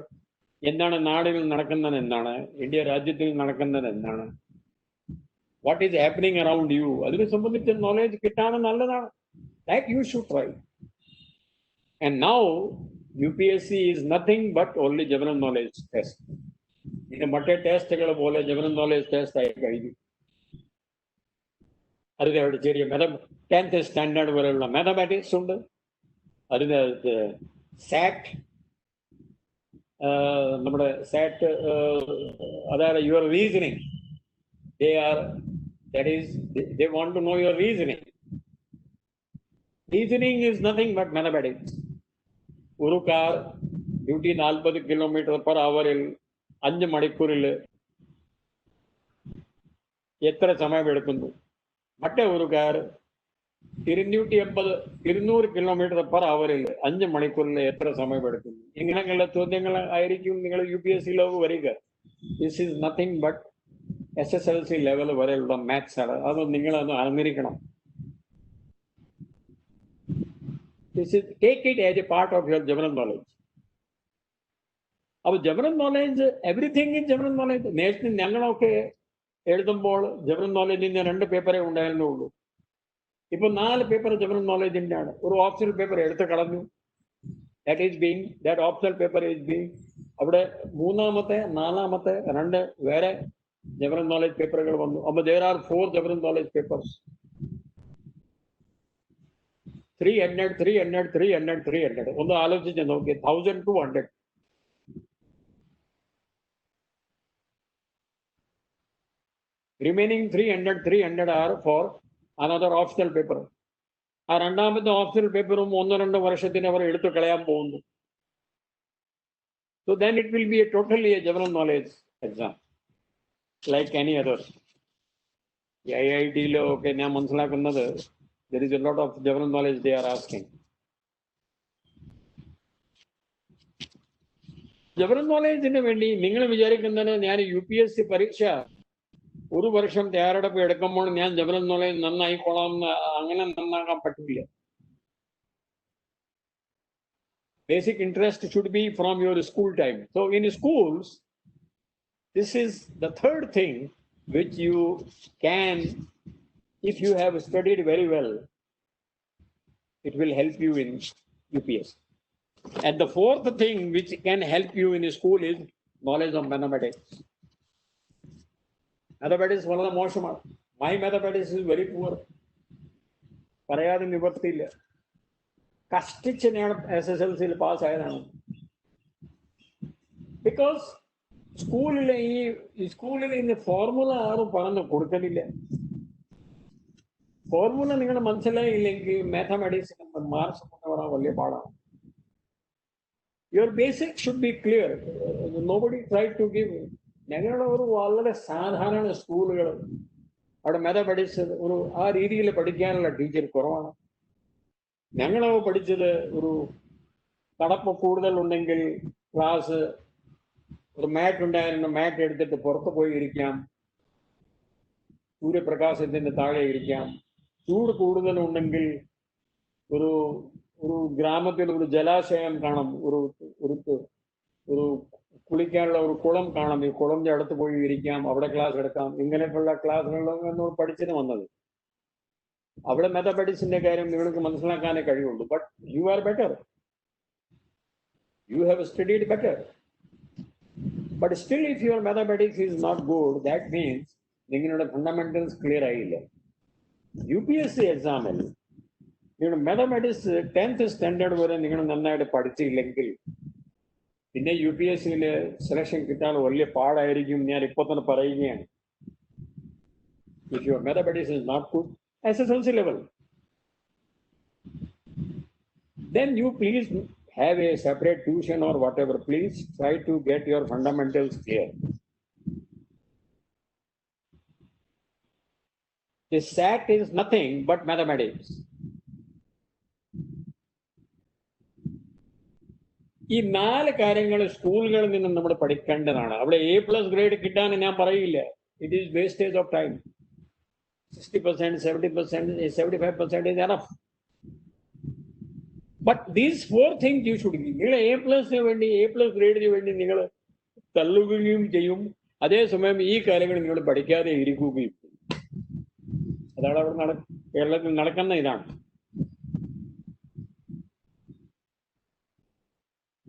എന്താണ് നാടിൽ നടക്കുന്നത്, എന്താണ് ഇന്ത്യ രാജ്യത്തിൽ നടക്കുന്നത്, എന്താണ് what is happening around you, അതിനെ സംബന്ധിച്ച നോളേജ് കിട്ടാൻ നല്ലതാണ്. That you should try. And now UPSC is nothing but only general knowledge test. ഇത് മറ്റേ ടെസ്റ്റുകൾ പോലെ ജനറൽ നോളേജ് ടെസ്റ്റ് ആയി കഴിഞ്ഞു. അതിനകത്ത് ചെറിയ 10th സ്റ്റാൻഡേർഡ് വരെയുള്ള മാത്തമാറ്റിക്സ് ഉണ്ട്. അതിനകത്ത് സാറ്റ്, നമ്മുടെ സാറ്റ്, അതായത് your reasoning. They want to know your reasoning. Reasoning is nothing but mathematics. ഒരു കാർ 140 km/h 5 മണിക്കൂറിൽ എത്ര സമയമെടുക്കുന്നു? മറ്റേ ഒരു കാർ 200 km/h 5 മണിക്കൂറിൽ എത്ര സമയമെടുക്കുന്നു? ഇങ്ങനെയുള്ള ചോദ്യങ്ങൾ ആയിരിക്കും നിങ്ങൾ UPSCയിലേക്ക് വരിക. This is nothing but SSLC level വരെയുള്ള മാത്സ് ആണ്. അത് നിങ്ങളൊന്ന് അറിഞ്ഞിരിക്കണം. Take it as a part of your general knowledge. അപ്പോൾ general knowledge, everything is general knowledge. നേരത്തെ ഞങ്ങളൊക്കെ എഴുതുമ്പോൾ ജനറൽ നോളേജിന്റെ 2 പേപ്പറേ ഉണ്ടായിരുന്നുള്ളൂ. ഇപ്പൊ 4 പേപ്പർ ജനറൽ നോളേജിന്റെ ആണ്. ഒരു ഓപ്ഷണൽ പേപ്പർ എടുത്ത് കളഞ്ഞു. That optional paper is being, അവിടെ 3ാമത്തെ 4ാമത്തെ 2 വേറെ ജനറൽ നോളേജ് പേപ്പറുകൾ വന്നു. അപ്പോൾ there are 4 general knowledge papers. 300. ഒന്ന് ആലോചിച്ച് നോക്കി, 1200. Remaining 300 are for another optional paper. ആ 2ാമത്തെ ഓപ്ഷണൽ പേപ്പറും 1-2 വർഷത്തിന് അവർ എടുത്തു കളയാൻ പോകുന്നു. So then it will be totally a general knowledge exam like any other. IIT-ലോ ഒക്കെ ഞാൻ മനസ്സിലാക്കുന്നത് there is a lot of general knowledge they are asking. General നോളേജിന് വേണ്ടി നിങ്ങൾ വിചാരിക്കുന്നതിന് ഞാൻ UPSC പരീക്ഷ ഒരു വർഷം തയ്യാറെടുപ്പ് എടുക്കുമ്പോൾ ഞാൻ ജനറൽ നോളേജ് നന്നായിക്കോളാം, അങ്ങനെ നന്നാക്കാൻ പറ്റില്ല. Basic interest should be from your school time. So in schools, this is the 3rd thing which you can, if you have studied very well, it will help you in UPSC. And the 4th thing which can help you in school is knowledge of mathematics. Mathematics വളരെ മോശമാണ്. My mathematics is very poor. പറയാതെ നിവർത്തിയില്ല. കഷ്ടിച്ച് ഞാൻ SSLCയിൽ പാസ്സായതാണ്. ബിക്കോസ് സ്കൂളിലെ ഈ ഫോർമുല ആരും പറഞ്ഞു കൊടുക്കുന്നില്ല. ഫോർമുല നിങ്ങൾ മനസ്സിലായില്ലെങ്കിൽ മാത്തമാറ്റിക്സിന് മാർക്സ് കൊണ്ടുവരാൻ വലിയ പാടാണ്. Your basic should be clear. Nobody try to give. ഞങ്ങളുടെ ഒരു വളരെ സാധാരണ സ്കൂളുകൾ, അവിടെ മാത്തമാറ്റിക്സ് ഒരു ആ രീതിയിൽ പഠിക്കാനുള്ള ടീച്ചർ കുറവാണ്. ഞങ്ങൾ പഠിച്ചത് ഒരു തടപ്പ് കൂടുതൽ ഉണ്ടെങ്കിൽ ക്ലാസ്, ഒരു മാറ്റ് ഉണ്ടായിരുന്നു, മാറ്റ് എടുത്തിട്ട് പുറത്ത് പോയി ഇരിക്കാം, സൂര്യപ്രകാശത്തിന്റെ താഴെ ഇരിക്കാം. ചൂട് കൂടുതലുണ്ടെങ്കിൽ ഒരു ഗ്രാമത്തിൽ ഒരു ജലാശയം കാണാം, ഒരു കുളിക്കാനുള്ള ഒരു കുളം കാണാം, ഈ കുളത്തിന്റെ അടുത്ത് പോയി ഇരിക്കാം, അവിടെ ക്ലാസ് എടുക്കാം. ഇങ്ങനെയൊക്കെയുള്ള ക്ലാസ്സുകളിലൊന്നും പഠിച്ചിട്ട് വന്നത്. അവിടെ മാത്തമാറ്റിക്സിന്റെ കാര്യം നിങ്ങൾക്ക് മനസ്സിലാക്കാനേ കഴിയുള്ളൂ. But you are better, you have studied better. But still if your mathematics is not good, that means നിങ്ങളുടെ ഫണ്ടമെന്റൽസ് ക്ലിയർ ആയില്ല. UPSC എക്സാമിൽ നിങ്ങൾ മാത്തമാറ്റിക്സ് 10th സ്റ്റാൻഡേർഡ് വരെ നിങ്ങൾ നന്നായിട്ട് പഠിച്ചില്ലെങ്കിൽ പിന്നെ UPSCയിൽ സെലക്ഷൻ കിട്ടാൻ വലിയ പാടായിരിക്കും. ഞാൻ ഇപ്പോൾ തന്നെ പറയുകയാണ്. If your mathematics is not good, SSLC level, then you please have a separate tuition or whatever. Please try to get your fundamentals clear. The SAT is nothing but mathematics. ഈ 4 കാര്യങ്ങൾ സ്കൂളുകളിൽ നിന്ന് നമ്മൾ പഠിക്കേണ്ടതാണ്. അവിടെ A+ ഗ്രേഡ് കിട്ടാൻ ഞാൻ പറയില്ല. It is wastage of time. 60%, 70%, 75% is enough. But these 4 things you should give. നിങ്ങൾ A+ വേണ്ടി, A+ ഗ്രേഡിന് വേണ്ടി നിങ്ങൾ തള്ളുകയും ചെയ്യും. അതേസമയം ഈ കാര്യങ്ങൾ നിങ്ങൾ പഠിക്കാതെ ഇരിക്കുകയും. അതാണ് അവിടെ കേരളത്തിൽ നടക്കുന്ന ഇതാണ്.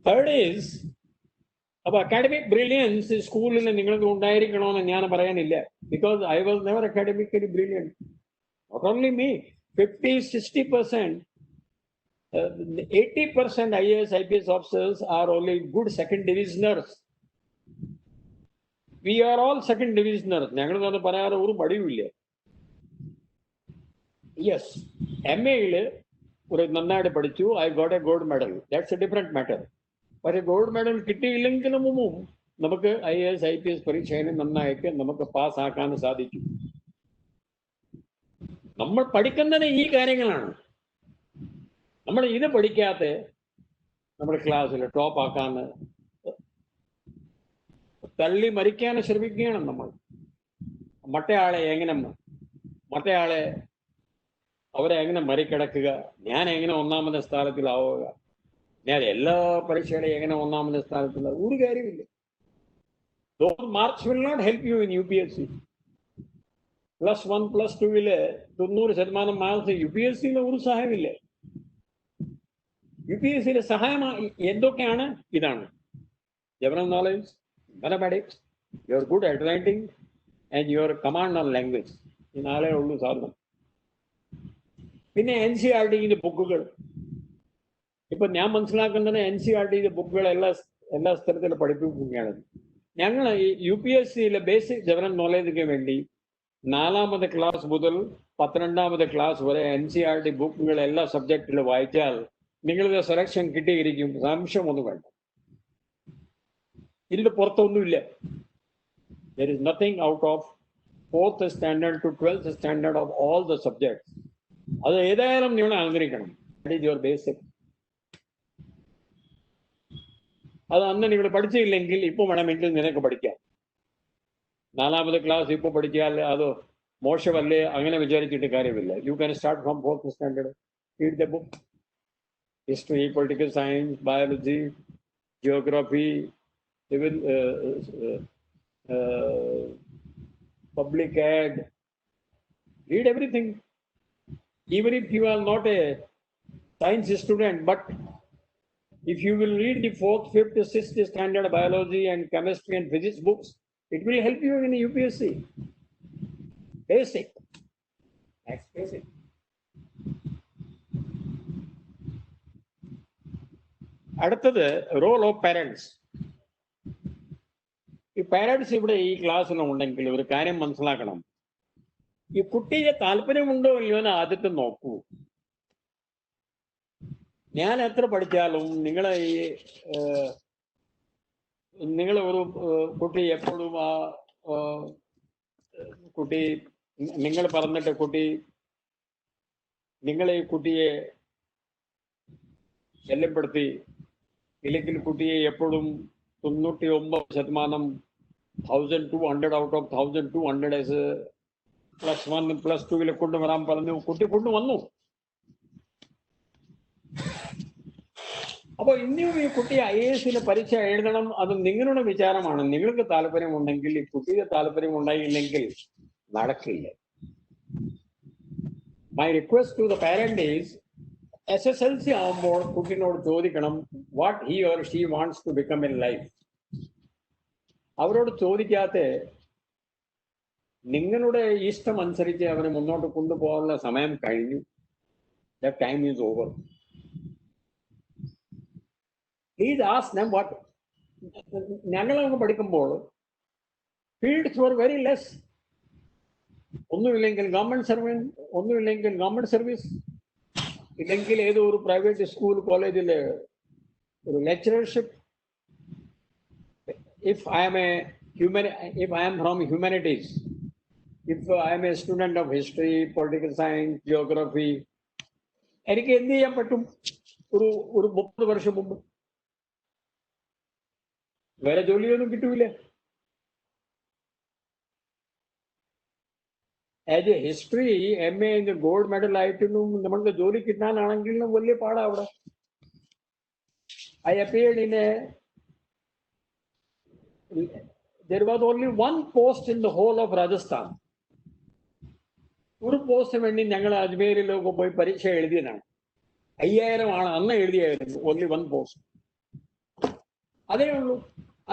Third is, അപ്പോൾ അക്കാഡമിക് ബ്രില്യൻസ് സ്കൂളിൽ നിങ്ങൾക്ക് ഉണ്ടായിരിക്കണമെന്ന് ഞാൻ പറയാനില്ല. Because I was never academically brilliant. Not only me, 50-60%, 80% IAS IPS officers are only good second divisioners. We are all second divisioners. ഞങ്ങൾ അത് പറയാതെ ഒരു മടിയുമില്ല. യെസ്, MA ഒരു നന്നായിട്ട് പഠിച്ചു, I got A gold medal. That's A different matter. പക്ഷേ ഗോൾഡ് മെഡൽ കിട്ടിയില്ലെങ്കിലും നമുക്ക് IAS IPS പരീക്ഷയിൽ നന്നായിട്ട് നമുക്ക് പാസ്സാക്കാൻ സാധിക്കും. നമ്മൾ പഠിക്കുന്നത് ഈ കാര്യങ്ങളാണ്. നമ്മൾ ഇത് പഠിക്കാത്ത നമ്മുടെ ക്ലാസ്സിൽ ടോപ്പ് ആക്കാൻ തള്ളി മരിക്കാൻ ശ്രമിക്കുകയാണ് നമ്മൾ. മറ്റേയാളെ അവരെ എങ്ങനെ മറികടക്കുക, ഞാൻ എങ്ങനെ 1ാമത്തെ സ്ഥാനത്തിലാവുക, ഞാൻ എല്ലാ പരീക്ഷകളെയും എങ്ങനെ 1ാമത്തെ സ്ഥാനത്തുള്ള ഒരു കാര്യമില്ല. Those marks will not help you in UPSC. +1 +2 90% mark UPSC ഒരു സഹായമില്ല. UPSC സഹായം എന്തൊക്കെയാണ്? ഇതാണ്: general knowledge, mathematics, your good at writing and your command on language. ഈ 4 ഉള്ളൂ സാധനം. പിന്നെ NCERT ബുക്കുകൾ. ഇപ്പൊ ഞാൻ മനസ്സിലാക്കുന്നത് NCERT ബുക്കുകൾ എല്ലാ സ്ഥലത്തിലും പഠിപ്പിക്കുകയാണ്. ഞങ്ങൾ ഈ UPSCയിലെ ബേസിക് ജനറൽ നോളജിന് വേണ്ടി 4ാമത്തെ ക്ലാസ് മുതൽ 12ാമത്തെ ക്ലാസ് വരെ NCERT ബുക്കുകൾ എല്ലാ സബ്ജക്റ്റിലും വായിച്ചാൽ നിങ്ങളുടെ സെലക്ഷൻ കിട്ടിയിരിക്കും. സംശയമൊന്നും വേണ്ട. ഇതിന്റെ പുറത്തൊന്നുമില്ല. There is nothing out of 4th standard to 12th standard of all the subjects. അത് ഏതായാലും നിങ്ങൾ ആഗ്രഹിക്കണം. That is your basic. അത് അന്ന് നിങ്ങൾ പഠിച്ചില്ലെങ്കിൽ ഇപ്പോൾ വേണമെങ്കിൽ നിനക്ക് പഠിക്കാം. 4ാമത്തെ ക്ലാസ് ഇപ്പോൾ പഠിച്ചാൽ അത് മോശമല്ലേ, അങ്ങനെ വിചാരിച്ചിട്ട് കാര്യമില്ല. You can start from 4th standard. Read the book. History, political science, biology, geography, civil, public ad. Read everything. Even if you are not a science student, but if you will read the 4th, 5th, 6th standard biology and chemistry and physics books, it will help you in UPSC. Basic. That's basic. അടുത്തത് റോൾ ഓഫ് പാരന്റ്സ്. ഈ പാരന്റ്സ് ഇവിടെ ഈ ക്ലാസ്സിൽ ഉണ്ടെങ്കിൽ ഒരു കാര്യം മനസ്സിലാക്കണം. ഈ കുട്ടിയെ താല്പര്യമുണ്ടോ ഇല്ലയോ എന്ന് ആദ്യത്തെ നോക്കൂ. ഞാൻ എത്ര പഠിച്ചാലും നിങ്ങൾ ഒരു കുട്ടി എപ്പോഴും കുട്ടി നിങ്ങൾ പറഞ്ഞിട്ട് നിങ്ങൾ ഈ കുട്ടിയെ ശല്യപ്പെടുത്തി ഇല്ലെങ്കിൽ കുട്ടിയെ എപ്പോഴും 99% 1200 out of 1200 as +1 +2 കൊണ്ടുവരാൻ പറഞ്ഞു. കുട്ടി കൊണ്ടുവന്നു. അപ്പോൾ ഇനിയും ഈ കുട്ടി IAS പരീക്ഷ എഴുതണം. അത് നിങ്ങളുടെ വിചാരമാണ്. നിങ്ങൾക്ക് താല്പര്യമുണ്ടെങ്കിൽ, ഈ കുട്ടിക്ക് താല്പര്യം ഉണ്ടായില്ലെങ്കിൽ നടക്കില്ല. my request to the parent is, SSLC ആകുമ്പോൾ കുട്ടിനോട് ചോദിക്കണം what he or she wants to become in life. അവരോട് ചോദിക്കാത്ത നിങ്ങളുടെ ഇഷ്ടം അനുസരിച്ച് അവനെ മുന്നോട്ട് കൊണ്ടുപോകാനുള്ള സമയം കഴിഞ്ഞു. That time is over. Please ask them what. ഞങ്ങളൊക്കെ പഠിക്കുമ്പോൾ ഫീൽഡ്സ് were very less. ഒന്നുമില്ലെങ്കിൽ ഗവൺമെന്റ് സർവീസ്, ഒന്നുമില്ലെങ്കിൽ ഗവൺമെന്റ് സർവീസ്, ഇല്ലെങ്കിൽ ഏതോ ഒരു പ്രൈവറ്റ് സ്കൂൾ കോളേജിലെ ഒരു ലെക്ചറർഷിപ്പ്. If I am from humanities, if I am a student of history, political science, geography, എനിക്ക് എന്ത് ചെയ്യാൻ പറ്റും? ഒരു 30 വർഷം മുമ്പ് വേറെ ജോലിയൊന്നും കിട്ടൂല. As A history MA gold medal ആയിട്ടൊന്നും നമ്മൾക്ക് ജോലി കിട്ടാനാണെങ്കിലും വലിയ പാടാ അവിടെ. I appeared in there was only one post in the whole of Rajasthan. ഒരു പോസ്റ്റിന് വേണ്ടി ഞങ്ങൾ അജ്മീരിലൊക്കെ പോയി പരീക്ഷ എഴുതിയതാണ്. 5000 ആണ് അന്ന് എഴുതിയായിരുന്നു. only one post. അതേ ഉള്ളൂ.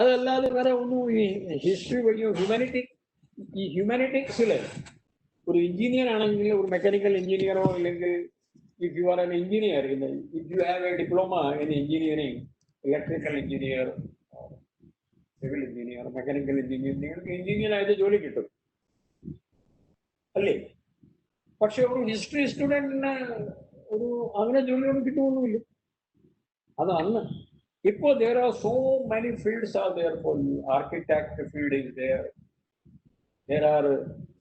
അതല്ലാതെ വേറെ ഒന്നും ഈ ഹിസ്റ്ററി വഴിയോ ഹ്യൂമാനിറ്റീസിലെ ഒരു എഞ്ചിനീയർ ആണെങ്കിൽ, ഒരു മെക്കാനിക്കൽ എഞ്ചിനീയറോ, അല്ലെങ്കിൽ if you R an engineer, if you have A diploma in engineering, electrical engineer, civil engineer, mechanical engineer, നിങ്ങൾക്ക് എഞ്ചിനീയർ ആയിട്ട് ജോലി കിട്ടും അല്ലേ? പക്ഷെ ഒരു ഹിസ്റ്ററി സ്റ്റുഡന്റിന് ഒരു അങ്ങനെ ജോലിയൊന്നും കിട്ടുമൊന്നുമില്ല. അത് അന്ന്. ഇപ്പോ there are so many fields are there for you. Architect field is there. There are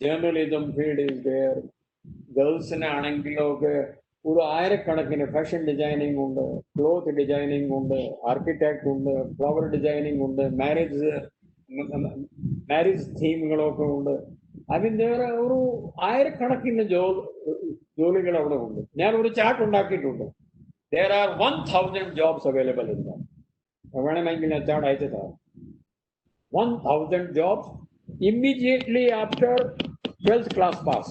journalism field is there. ഗേൾസിനാണെങ്കിലൊക്കെ ഒരു 1000കണക്കിന് ഫാഷൻ ഡിസൈനിങ് ഉണ്ട്, ക്ലോത്ത് ഡിസൈനിങ് ഉണ്ട്, ആർക്കിടെക്ട് ഉണ്ട്, ഫ്ലവർ ഡിസൈനിങ് ഉണ്ട്, മാരേജ് തീമുകളൊക്കെ ഉണ്ട്. അതിന് ഒരു 1000കണക്കിന് ജോലികൾ അവിടെ ഉണ്ട്. ഞാൻ ഒരു ചാർട്ട് ഉണ്ടാക്കിയിട്ടുണ്ട്. There are 1000 jobs available in that. വേണമെങ്കിൽ ഞാൻ ചാർട്ട് അയച്ചു തരാം. 1000 jobs immediately after 12th class pass.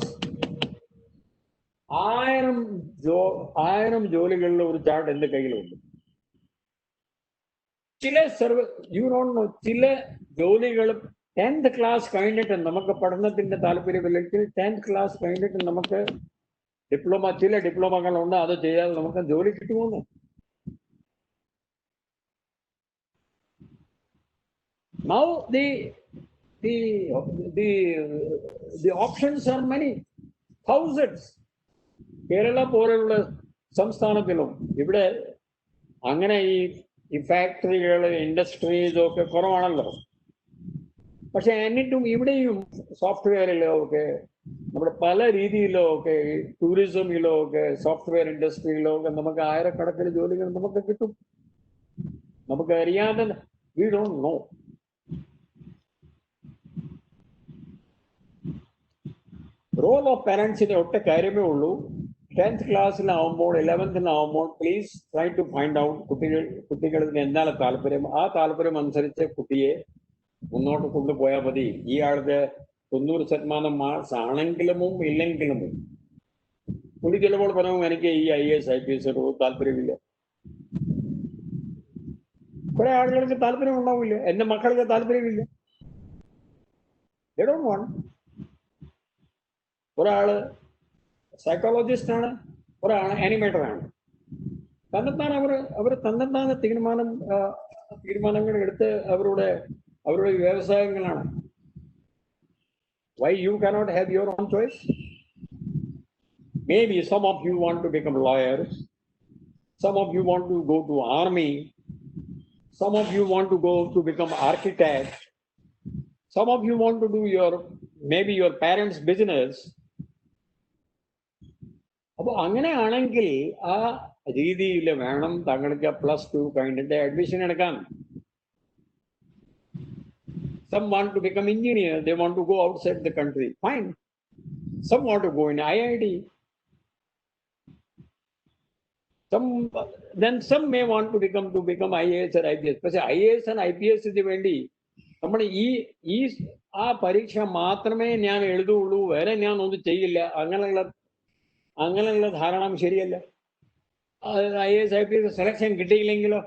1000 ജോലികളിൽ ഒരു ചാർട്ട് എന്റെ കയ്യിലുണ്ട്. ചില ചില ജോലികൾ 10th ക്ലാസ് കഴിഞ്ഞിട്ട് നമുക്ക് പഠനത്തിന്റെ താല്പര്യമില്ലെങ്കിൽ 10th ക്ലാസ് കഴിഞ്ഞിട്ട് നമുക്ക് ചില ഡിപ്ലോമകളുണ്ട്, അത് ചെയ്യാതെ നമുക്ക് ജോലി കിട്ടുമെന്ന്. Now the options are many, thousands. Kerala പോലുള്ള സംസ്ഥാനത്തിലും ഇവിടെ അങ്ങനെ ഈ ഫാക്ടറികൾ, ഇൻഡസ്ട്രീസ് ഒക്കെ കുറവാണല്ലോ. പക്ഷെ എന്നിട്ടും ഇവിടെയും സോഫ്റ്റ്വെയറിലോ ഒക്കെ, നമ്മുടെ പല രീതിയിലോ ഒക്കെ, ടൂറിസമിലോ ഒക്കെ, സോഫ്റ്റ്വെയർ ഇൻഡസ്ട്രിയിലോ ഒക്കെ നമുക്ക് 1000കണക്കിന് ജോലികൾ നമുക്ക് കിട്ടും. നമുക്ക് അറിയാതെ we don't know. Role of പാരന്റ്സിന്റെ ഒറ്റ കാര്യമേ ഉള്ളൂ. 10th ക്ലാസ്സിലാവുമ്പോൾ 11th please try to find out കുട്ടികൾക്ക് എന്താണ് താല്പര്യം. ആ താല്പര്യം അനുസരിച്ച് കുട്ടിയെ മുന്നോട്ട് കൊണ്ടുപോയാൽ മതി. ഈ ആൾക്ക് 90% മാർക്സ് ആണെങ്കിലും ഇല്ലെങ്കിലും പുള്ളി ചിലപ്പോൾ പറഞ്ഞു എനിക്ക് ഈ IAS IPS താല്പര്യമില്ല. കുറെ ആളുകൾക്ക് താല്പര്യം ഉണ്ടാവില്ല. എന്റെ മക്കൾക്ക് താല്പര്യമില്ല. They don't want. ഒരാള് സൈക്കോളജിസ്റ്റ് ആണ്, ഒരാള് ആനിമേറ്റർ ആണ്. തന്നെത്താൻ അവർ തന്നെത്താൻ തീരുമാനങ്ങൾ എടുത്ത് അവരുടെ വ്യവസായങ്ങളാണ്. Why you cannot have your own choice? Maybe some of you want to become lawyers, some of you want to go to army, some of you want to go to become architect, some of you want to do maybe your parents' business. അപ്പോൾ അങ്ങനെയാണെങ്കിൽ ആ രീതിയിൽ വേണം താങ്കൾക്ക് +2 കഴിഞ്ഞിട്ട് അഡ്മിഷൻ എടുക്കാൻ. Some want to become engineer, they want to go outside the country. Fine. Some want to go in IIT. Some may want to become IAS or IPS. പക്ഷെ IAS and IPS വേണ്ടി നമ്മൾ ആ പരീക്ഷ മാത്രമേ ഞാൻ എഴുതുള്ളൂ, വേറെ ഞാൻ ഒന്നും ചെയ്യില്ല, അങ്ങനെയുള്ള അങ്ങനെയുള്ള ധാരണ ശരിയല്ല. IAS IPS സെലക്ഷൻ കിട്ടിയില്ലെങ്കിലോ?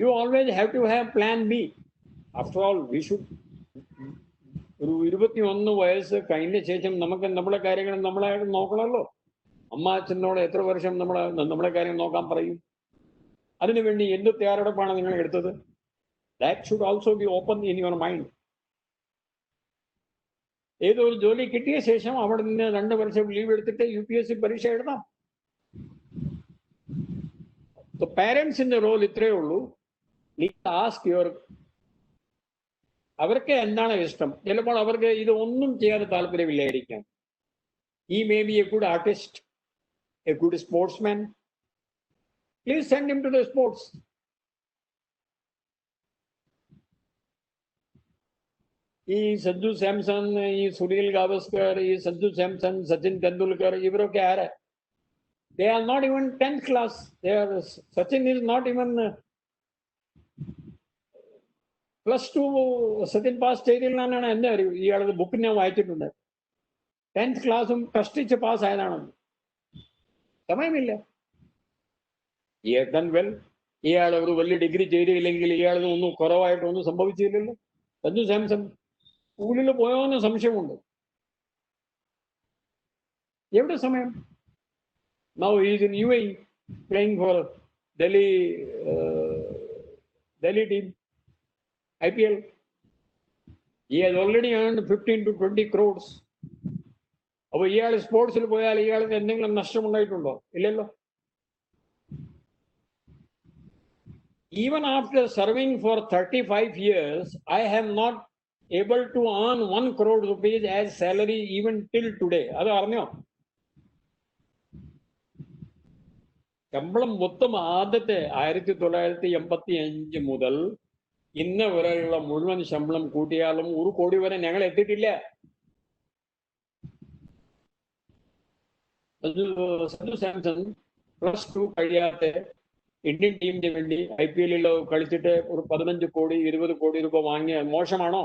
You always have to have plan B. After all we should ഒരു 21 വയസ്സ് കഴിഞ്ഞ ശേഷം നമുക്ക് നമ്മുടെ കാര്യങ്ങൾ നമ്മളായിട്ട് നോക്കണമല്ലോ. അമ്മ അച്ഛനോട് എത്ര വർഷം നമ്മളെ കാര്യം നോക്കാൻ പറയും? അതിനുവേണ്ടി എന്ത് തയ്യാറെടുപ്പാണ് നിങ്ങൾ എടുത്തത്? That should also be open in your mind. ഏതോ ഒരു ജോലി കിട്ടിയ ശേഷം അവിടെ നിന്ന് 2 വർഷം ലീവ് എടുത്തിട്ട് UPSC പരീക്ഷ എഴുതാം. പാരന്റ്സിന്റെ റോൾ ഇത്രയേ ഉള്ളൂ. ആസ്ക് യുവർ, അവർക്ക് എന്താണ് ഇഷ്ടം? ചിലപ്പോൾ അവർക്ക് ഇത് ഒന്നും ചെയ്യാൻ താല്പര്യമില്ലായിരിക്കാം. He may be a good artist, a good sportsman. Please send him to the sports. ഈ സഞ്ജു സാംസൺ, ഈ സുനിൽ ഗാവസ്കർ, ഈ സഞ്ജു സാംസൺ, സച്ചിൻ തെണ്ടുൽക്കർ, ഇവരൊക്കെ ആരാ? They are not even 10th class. Sachin is not even +2. Sachin pass ചെയ്തില്ലെന്നാണ് എന്റെ അറിവ്. ഇയാളുടെ ബുക്ക് ഞാൻ വായിച്ചിട്ടുണ്ട്. 10th ക്ലാസ്സും കഷ്ടിച്ച് പാസ്സായതാണെന്ന്. സമയമില്ല. വെൽ, ഇയാൾ ഒരു വലിയ ഡിഗ്രി ചെയ്തില്ലെങ്കിൽ ഇയാളിന് ഒന്നും കുറവായിട്ടൊന്നും സംഭവിച്ചില്ലല്ലോ. സഞ്ജു സാംസൺ സ്കൂളിൽ പോയോന്ന് സംശയമുണ്ട്. എവിടെ സമയം? Now he is in UAE playing for Delhi team, IPL. He has already earned 15 to 20 crores. അപ്പോൾ ഇയാൾ സ്പോർട്സിൽ പോയാൽ ഇയാൾക്ക് എന്തെങ്കിലും നഷ്ടമുണ്ടായിട്ടുണ്ടോ? ഇല്ലല്ലോ. Even after serving for 35 years, I have not able to earn 1 crore rupees as salary even till today. അത് അറിഞ്ഞോ? ശമ്പളം മൊത്തം ആദ്യത്തെ 1985 മുതൽ ഇന്ന് വരെയുള്ള മുഴുവൻ ശമ്പളം കൂട്ടിയാലും 1 കോടി വരെ ഞങ്ങൾ എത്തിയിട്ടില്ല. സഞ്ജു സാംസൺ +2 കഴിയാത്ത ഇന്ത്യൻ ടീമിന് വേണ്ടി IPL കളിച്ചിട്ട് ഒരു 15 കോടി 20 കോടി രൂപ വാങ്ങിയ മോശമാണോ?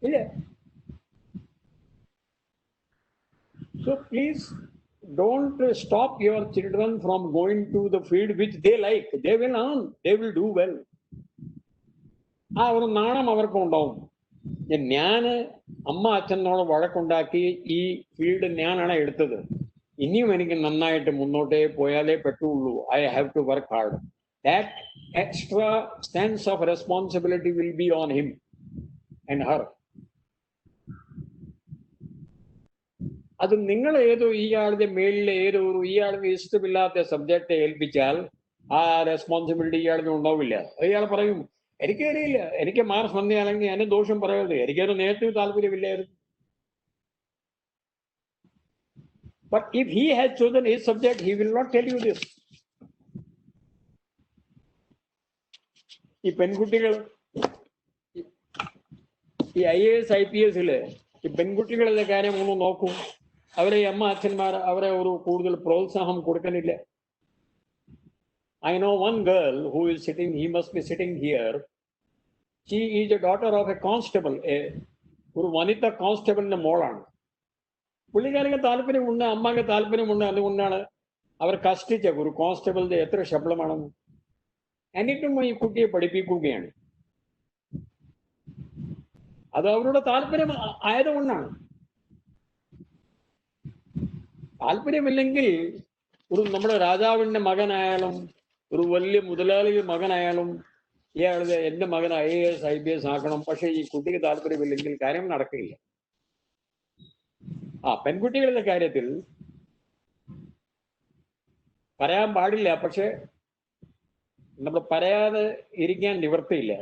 ഇല്ല. So please don't stop your children from going to the field which they like. They will earn, they will do well. ആ ഒരു നാണം അവർക്കും ഉണ്ടാവും. ഞാൻ അമ്മ അച്ഛനോട് വഴക്കുണ്ടാക്കി ഈ ഫീൽഡ് ഞാനാണ് എടുത്തത്. ഇനിയും എനിക്ക് നന്നായിട്ട് മുന്നോട്ടേ പോയാലേ പറ്റുള്ളൂ. I have to work hard. That extra sense of responsibility will be on him and her. അത് നിങ്ങൾ ഇയാളുടെ മേളിലെ ഇയാൾക്ക് ഇഷ്ടമില്ലാത്ത സബ്ജക്റ്റ് ഏൽപ്പിച്ചാൽ ആ റെസ്പോൺസിബിലിറ്റി ഇയാൾക്ക് ഉണ്ടാവില്ല. ഇയാൾ പറയും, എനിക്കറിയില്ല, എനിക്ക് മാർക്സ് വന്നയാണെങ്കിൽ അതിന് ദോഷം പറയരുത്, എനിക്കൊരു നേരത്തെ താല്പര്യമില്ലായിരുന്നു. But if he has chosen his subject, he will not tell you this. ഈ പെൺകുട്ടികൾ ഈ IAS IPS ഈ പെൺകുട്ടികളുടെ കാര്യം ഒന്ന് നോക്കൂ. അവരെ അമ്മ അച്ഛന്മാർ അവരെ ഒരു കൂടുതൽ പ്രോത്സാഹനം കൊടുക്കുന്നില്ല. I know one girl who is sitting, he must be sitting here. She is a daughter of a constable, ഒരു വനിത കോൺസ്റ്റബിളിന്റെ മോളാണ്. പുള്ളിക്കാർക്ക് താല്പര്യമുണ്ട്, അമ്മക്ക് താല്പര്യമുണ്ട്. അതുകൊണ്ടാണ് അവർ കഷ്ടിച്ച ഒരു കോൺസ്റ്റബിളിന്റെ എത്ര ശമ്പളമാണെന്ന്. എന്നിട്ടും ഈ കുട്ടിയെ പഠിപ്പിക്കുകയാണ്. അത് അവരുടെ താല്പര്യം ആയതുകൊണ്ടാണ്. താല്പര്യമില്ലെങ്കിൽ നമ്മുടെ രാജാവിന്റെ മകനായാലും ഒരു വലിയ മുതലാളിയുടെ മകനായാലും ഇയാളുടെ എന്റെ മകൻ IAS IPS ആക്കണം, പക്ഷെ ഈ കുട്ടിക്ക് താല്പര്യമില്ലെങ്കിൽ കാര്യം നടക്കില്ല. പെൺകുട്ടികളുടെ കാര്യത്തിൽ പറയാൻ പാടില്ല, പക്ഷെ നമ്മൾ പറയാതെ ഇരിക്കാൻ നിവൃത്തിയില്ല.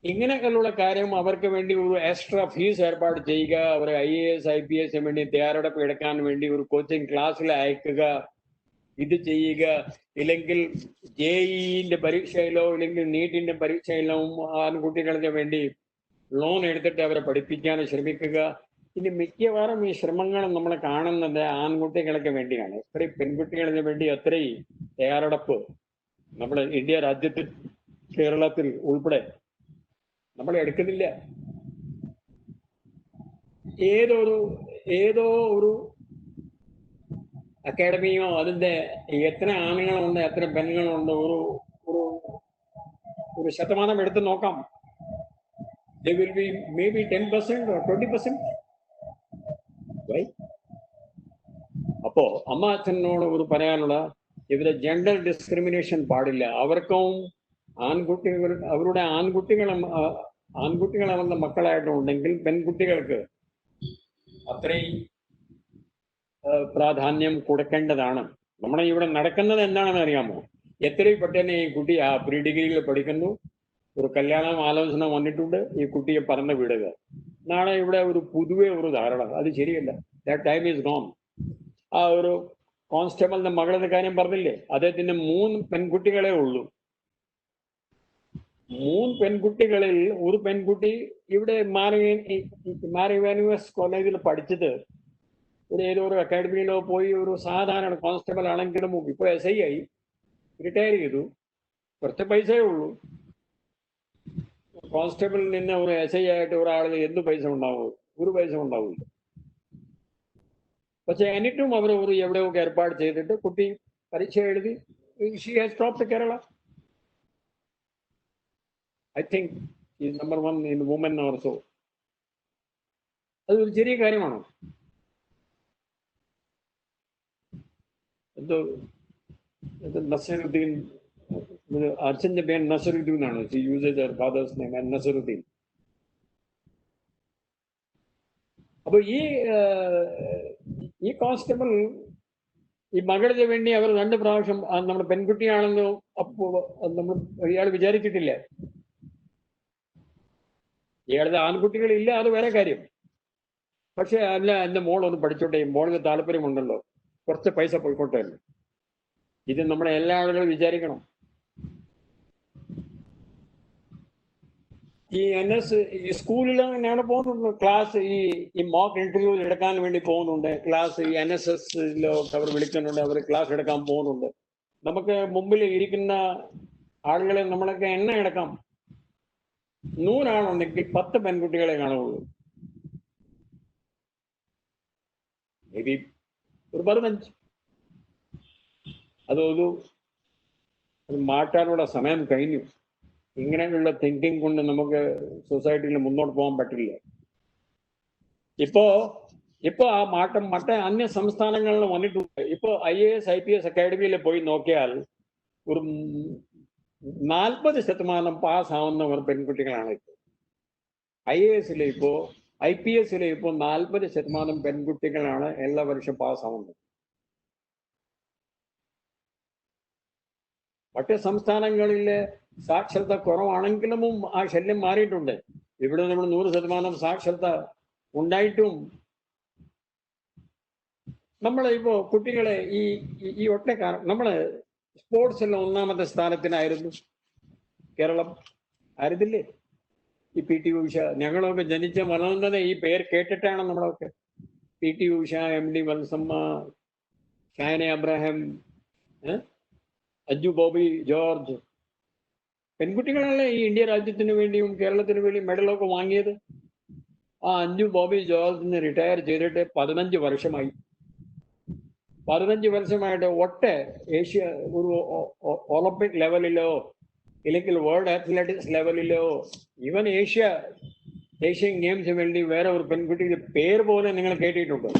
ഇങ്ങനെയൊക്കെയുള്ള കാര്യം അവർക്ക് വേണ്ടി ഒരു എക്സ്ട്രാ ഫീസ് ഏർപ്പാട് ചെയ്യുക, അവരെ IAS IPS വേണ്ടി തയ്യാറെടുപ്പ് എടുക്കാൻ വേണ്ടി ഒരു കോച്ചിങ് ക്ലാസ്സിൽ അയക്കുക, ഇത് ചെയ്യുക. ഇല്ലെങ്കിൽ JEE പരീക്ഷയിലോ ഇല്ലെങ്കിൽ നീറ്റിന്റെ പരീക്ഷയിലോ ആൺകുട്ടികൾക്ക് വേണ്ടി ലോൺ എടുത്തിട്ട് അവരെ പഠിപ്പിക്കാൻ ശ്രമിക്കുക. ഇനി മിക്കവാറും ഈ ശ്രമങ്ങളും നമ്മൾ കാണുന്നത് ആൺകുട്ടികൾക്ക് വേണ്ടിയാണ്. ഇത്രയും പെൺകുട്ടികൾക്ക് വേണ്ടി അത്രയും തയ്യാറെടുപ്പ് നമ്മുടെ ഇന്ത്യ രാജ്യത്തിൽ കേരളത്തിൽ ഉൾപ്പെടെ നമ്മൾ എടുക്കുന്നില്ല. ഏതൊരു ഏതോ ഒരു അക്കാഡമിയോ അതിന്റെ എത്ര ആണുങ്ങളുണ്ട് എത്ര പെണ്ണുങ്ങളുണ്ട് ഒരു ഒരു ഒരു ശതമാനം എടുത്ത് നോക്കാം. They will be maybe 10% or 20%. Right? അപ്പോ അമ്മ അച്ഛനോട് ഒരു പറയാനുള്ള ഇവരെ ജെൻഡർ ഡിസ്ക്രിമിനേഷൻ പാടില്ല. അവർക്കും ആൺകുട്ടികൾ അവരുടെ ആൺകുട്ടികൾ അവരുടെ മക്കളായിട്ടുണ്ടെങ്കിൽ പെൺകുട്ടികൾക്ക് അത്രയും പ്രാധാന്യം കൊടുക്കേണ്ടതാണ്. നമ്മുടെ ഇവിടെ നടക്കുന്നത് എന്താണെന്ന് അറിയാമോ? എത്രയും പെട്ടെന്ന് ഈ കുട്ടി പ്രീ ഡിഗ്രിയിൽ പഠിക്കുന്നു, ഒരു കല്യാണം ആലോചന വന്നിട്ടുണ്ട്, ഈ കുട്ടിയെ പറന്ന് വിടുക. നാളെ ഇവിടെ ഒരു പൊതുവെ ഒരു ധാരണ, അത് ശരിയല്ല. That time is gone. ആ ഒരു കോൺസ്റ്റബിളിന്റെ മകളുടെ കാര്യം പറഞ്ഞില്ലേ, അദ്ദേഹത്തിന് 3 പെൺകുട്ടികളെ ഉള്ളൂ. 3 പെൺകുട്ടികളിൽ ഒരു പെൺകുട്ടി ഇവിടെ മാരിവാനുവസ് കോളേജിൽ പഠിച്ചത് ഏതോ ഒരു അക്കാഡമിയിലോ പോയി ഒരു സാധാരണ കോൺസ്റ്റബിൾ ആണെങ്കിലും ഇപ്പൊ SI ആയി റിട്ടയർ ചെയ്തു. കുറച്ച് പൈസയേ ഉള്ളൂ. കോൺസ്റ്റബിളിൽ നിന്ന് ഒരു SI ആയിട്ട് ഒരാളിന് എന്ത് പൈസ ഉണ്ടാവും? ഒരു പൈസ ഉണ്ടാവില്ല. പക്ഷെ എന്നിട്ടും അവർ ഒരു എവിടെയൊക്കെ ഏർപ്പാട് ചെയ്തിട്ട് കുട്ടി പരീക്ഷ എഴുതി. She has topped Kerala. I think is number 1 in women also. അതൊരു ചെറിയ കാര്യമാണോ? എന്തോ നസറുദ്ദീൻ, അച്ഛൻ്റെ പേര് നസറുദ്ദീൻ ആണ്. She uses her father's name and Nasaruddin. അപ്പൊ ഈ കോൺസ്റ്റബിൾ ഈ മകളുടെ വേണ്ടി അവർ 2 പ്രാവശ്യം നമ്മുടെ പെൺകുട്ടിയാണെന്ന് അപ്പോ നമ്മൾ ഇയാൾ വിചാരിച്ചിട്ടില്ല. ഇയാളുടെ ആൺകുട്ടികളില്ല, അത് വേറെ കാര്യം. പക്ഷെ അല്ല, എൻ്റെ മോളൊന്ന് പഠിച്ചോട്ടെ, മോളിന് താല്പര്യമുണ്ടല്ലോ, കുറച്ച് പൈസ പോയിക്കോട്ടെ. ഇത് നമ്മുടെ എല്ലാ ആളുകളും വിചാരിക്കണം. ഈ NS ഈ സ്കൂളിൽ ഞാൻ പോകുന്നുണ്ട്, ക്ലാസ് ഈ മോക്ക് ഇന്റർവ്യൂ എടുക്കാൻ വേണ്ടി പോകുന്നുണ്ട്. ക്ലാസ് ഈ NSSലോ അവർ വിളിക്കുന്നുണ്ട്, അവർ ക്ലാസ് എടുക്കാൻ പോകുന്നുണ്ട്. നമുക്ക് മുമ്പിൽ ഇരിക്കുന്ന ആളുകളെ നമ്മളൊക്കെ എണ്ണ എടുക്കാം. 100 ആളുണ്ടെങ്കിൽ 10 പെൺകുട്ടികളെ കാണുള്ളൂ. മേ ബി ഒരു 15. അത് മാറ്റാനുള്ള സമയം കഴിഞ്ഞു. ഇങ്ങനെയുള്ള തിങ്കിങ് കൊണ്ട് നമുക്ക് സൊസൈറ്റിയിൽ മുന്നോട്ട് പോകാൻ പറ്റില്ല. ഇപ്പോ ആ മാറ്റം അന്യ സംസ്ഥാനങ്ങളിൽ വന്നിട്ടുണ്ട്. ഇപ്പോ IAS IPS അക്കാഡമിയിൽ പോയി നോക്കിയാൽ ഒരു 40% പാസ്സാവുന്നവർ പെൺകുട്ടികളാണ്. ഇപ്പോൾ IASലെ ഇപ്പോ IPSലെ ഇപ്പോൾ 40% പെൺകുട്ടികളാണ് എല്ലാ വർഷം പാസ്സാവുന്നത്. മറ്റ് സംസ്ഥാനങ്ങളിലെ സാക്ഷരത കുറവാണെങ്കിലും ആ ശല്യം മാറിയിട്ടുണ്ട്. ഇവിടെ നമ്മൾ 100% സാക്ഷരത ഉണ്ടായിട്ടും നമ്മൾ ഇപ്പോ കുട്ടികളെ ഈ ഒറ്റക്കാലം നമ്മള് സ്പോർട്സിലെ 1ാമത്തെ സ്ഥാനത്തിനായിരുന്നു കേരളം. ആയിരുന്നില്ലേ? ഈ PT ഉഷ, ഞങ്ങളൊക്കെ ജനിച്ച വളർന്നത് ഈ പേര് കേട്ടിട്ടാണ്. നമ്മളൊക്കെ PT ഉഷ, MD വത്സമ്മ, ഷാന അബ്രഹാം, അഞ്ജു ബോബി ജോർജ്, പെൺകുട്ടികളല്ലേ ഈ ഇന്ത്യ രാജ്യത്തിന് വേണ്ടിയും കേരളത്തിന് വേണ്ടിയും മെഡലൊക്കെ വാങ്ങിയത്. ആ അഞ്ജു ബോബി ജോർജിന് റിട്ടയർ ചെയ്തിട്ട് 15 വർഷമായി. 15 വർഷമായിട്ട് ഏഷ്യ ഒരു ഒളിമ്പിക് ലെവലിലോ ഇല്ലെങ്കിൽ വേൾഡ് അത്ലറ്റിക്സ് ലെവലിലോ ഈവൻ ഏഷ്യൻ ഗെയിംസിന് വേണ്ടി വേറെ ഒരു പെൺകുട്ടിയുടെ പേര് പോലെ നിങ്ങൾ കേട്ടിട്ടുണ്ടോ?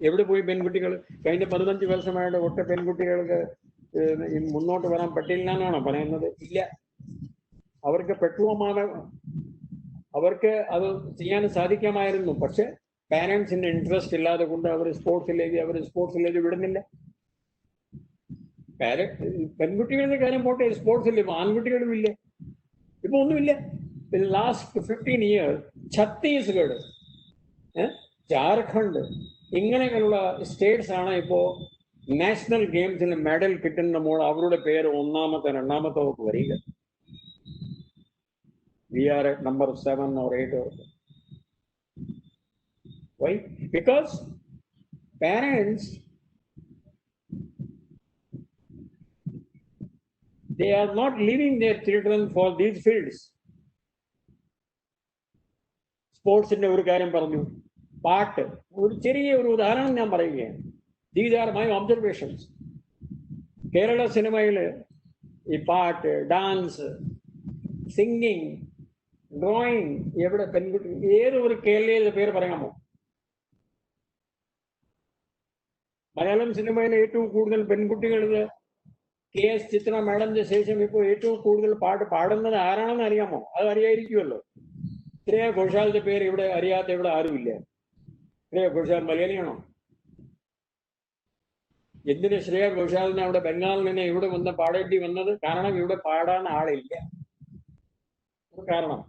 എവിടെ പോയി പെൺകുട്ടികൾ? കഴിഞ്ഞ 15 വർഷമായിട്ട് പെൺകുട്ടികൾക്ക് മുന്നോട്ട് വരാൻ പറ്റില്ല എന്നാണോ പറയുന്നത്? ഇല്ല. അവർക്ക് പെട്ടുമാണ്, അവർക്ക് അത് ചെയ്യാൻ സാധിക്കാമായിരുന്നു. പക്ഷെ പാരന്റ്സിന്റെ ഇൻട്രസ്റ്റ് ഇല്ലാതെ കൊണ്ട് അവർ സ്പോർട്സിലേക്ക് വിടുന്നില്ല. പെൺകുട്ടികളുടെ കാര്യം പോട്ടെ, സ്പോർട്സിൽ ആൺകുട്ടികളും ഇല്ല. ഇപ്പൊ ഒന്നുമില്ല. ലാസ്റ്റ് 15 years ഛത്തീസ്ഗഡ്, ജാർഖണ്ഡ് ഇങ്ങനെയുള്ള സ്റ്റേറ്റ്സ് ആണ് ഇപ്പോ നാഷണൽ ഗെയിംസിന് മെഡൽ കിട്ടുമ്പോൾ അവരുടെ പേര് 1ാമത്തെ 2ാമത്തെ വരിക. We are at number 7 or 8 or why? Because parents, they are not leaving their children for these fields. സ്പോർട്സിന്റെ ഒരു കാര്യം പറഞ്ഞു, പാട്ട്, ഒരു ചെറിയ ഒരു ഉദാഹരണം ഞാൻ പറയുകയാണ്. These are my observations. Kerala സിനിമയിൽ ഈ പാട്ട്, ഡാൻസ്, സിംഗിങ്, ഡ്രോയിങ്, എവിടെ പെൺകുട്ടി, ഏത് ഒരു കേരളീയ പേര് പറയാമോ? മലയാളം സിനിമയിൽ ഏറ്റവും കൂടുതൽ പെൺകുട്ടികൾ KS ചിത്ര മാഡത്തിന് ശേഷം ഇപ്പോൾ ഏറ്റവും കൂടുതൽ പാട്ട് പാടുന്നത് ആരാണെന്ന് അറിയാമോ? അത് അറിയായിരിക്കുമല്ലോ. ശ്രേയ ഘോഷാലിന്റെ പേര് ഇവിടെ അറിയാത്ത ഇവിടെ ആരുമില്ല. ശ്രേയ ഘോഷാൽ മലയാളിയാണോ? എന്തിന് ശ്രേയ ഘോഷാലിനെ അവിടെ ബംഗാളിൽ നിന്ന് ഇവിടെ വന്ന് പാടേണ്ടി വന്നത്? കാരണം ഇവിടെ പാടാൻ ആളില്ല. കാരണം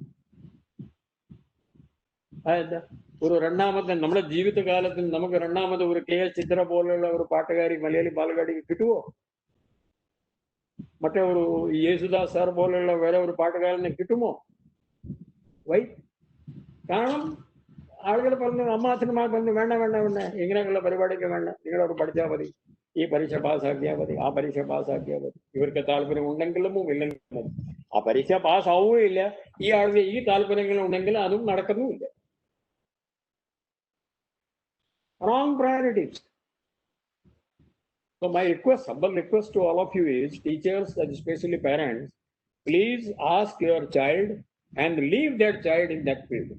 അതെന്താ? ഒരു രണ്ടാമത്തെ നമ്മുടെ ജീവിതകാലത്തിൽ നമുക്ക് രണ്ടാമത് ഒരു KS ചിത്ര പോലെയുള്ള ഒരു പാട്ടുകാരി മലയാളി പാലക്കാടിക്ക് കിട്ടുമോ? മറ്റേ ഒരു യേശുദാസ് സാർ പോലെയുള്ള വേറെ ഒരു പാട്ടുകാരനെ കിട്ടുമോ? വൈ? കാരണം ആളുകൾ പറഞ്ഞു, അച്ഛന്മാർ പറഞ്ഞു, വേണ്ട വേണ്ട വേണ്ട, ഇങ്ങനെയുള്ള പരിപാടിക്ക് വേണ്ട, നിങ്ങളോട് പഠിച്ചാൽ മതി, ഈ പരീക്ഷ പാസ്സാക്കിയാൽ മതി, ആ പരീക്ഷ പാസ്സാക്കിയാൽ മതി. ഇവർക്ക് താല്പര്യം ഉണ്ടെങ്കിലും ഇല്ലെങ്കിലും മതി. ആ പരീക്ഷ പാസ്സാവുകയില്ല. ഈ ആളുടെ ഈ താല്പര്യങ്ങൾ ഉണ്ടെങ്കിൽ അതും നടക്കുന്നുമില്ല. Wrong priorities. So my request, humble request to all of you is, teachers and especially parents, please ask your child and leave that child in that field.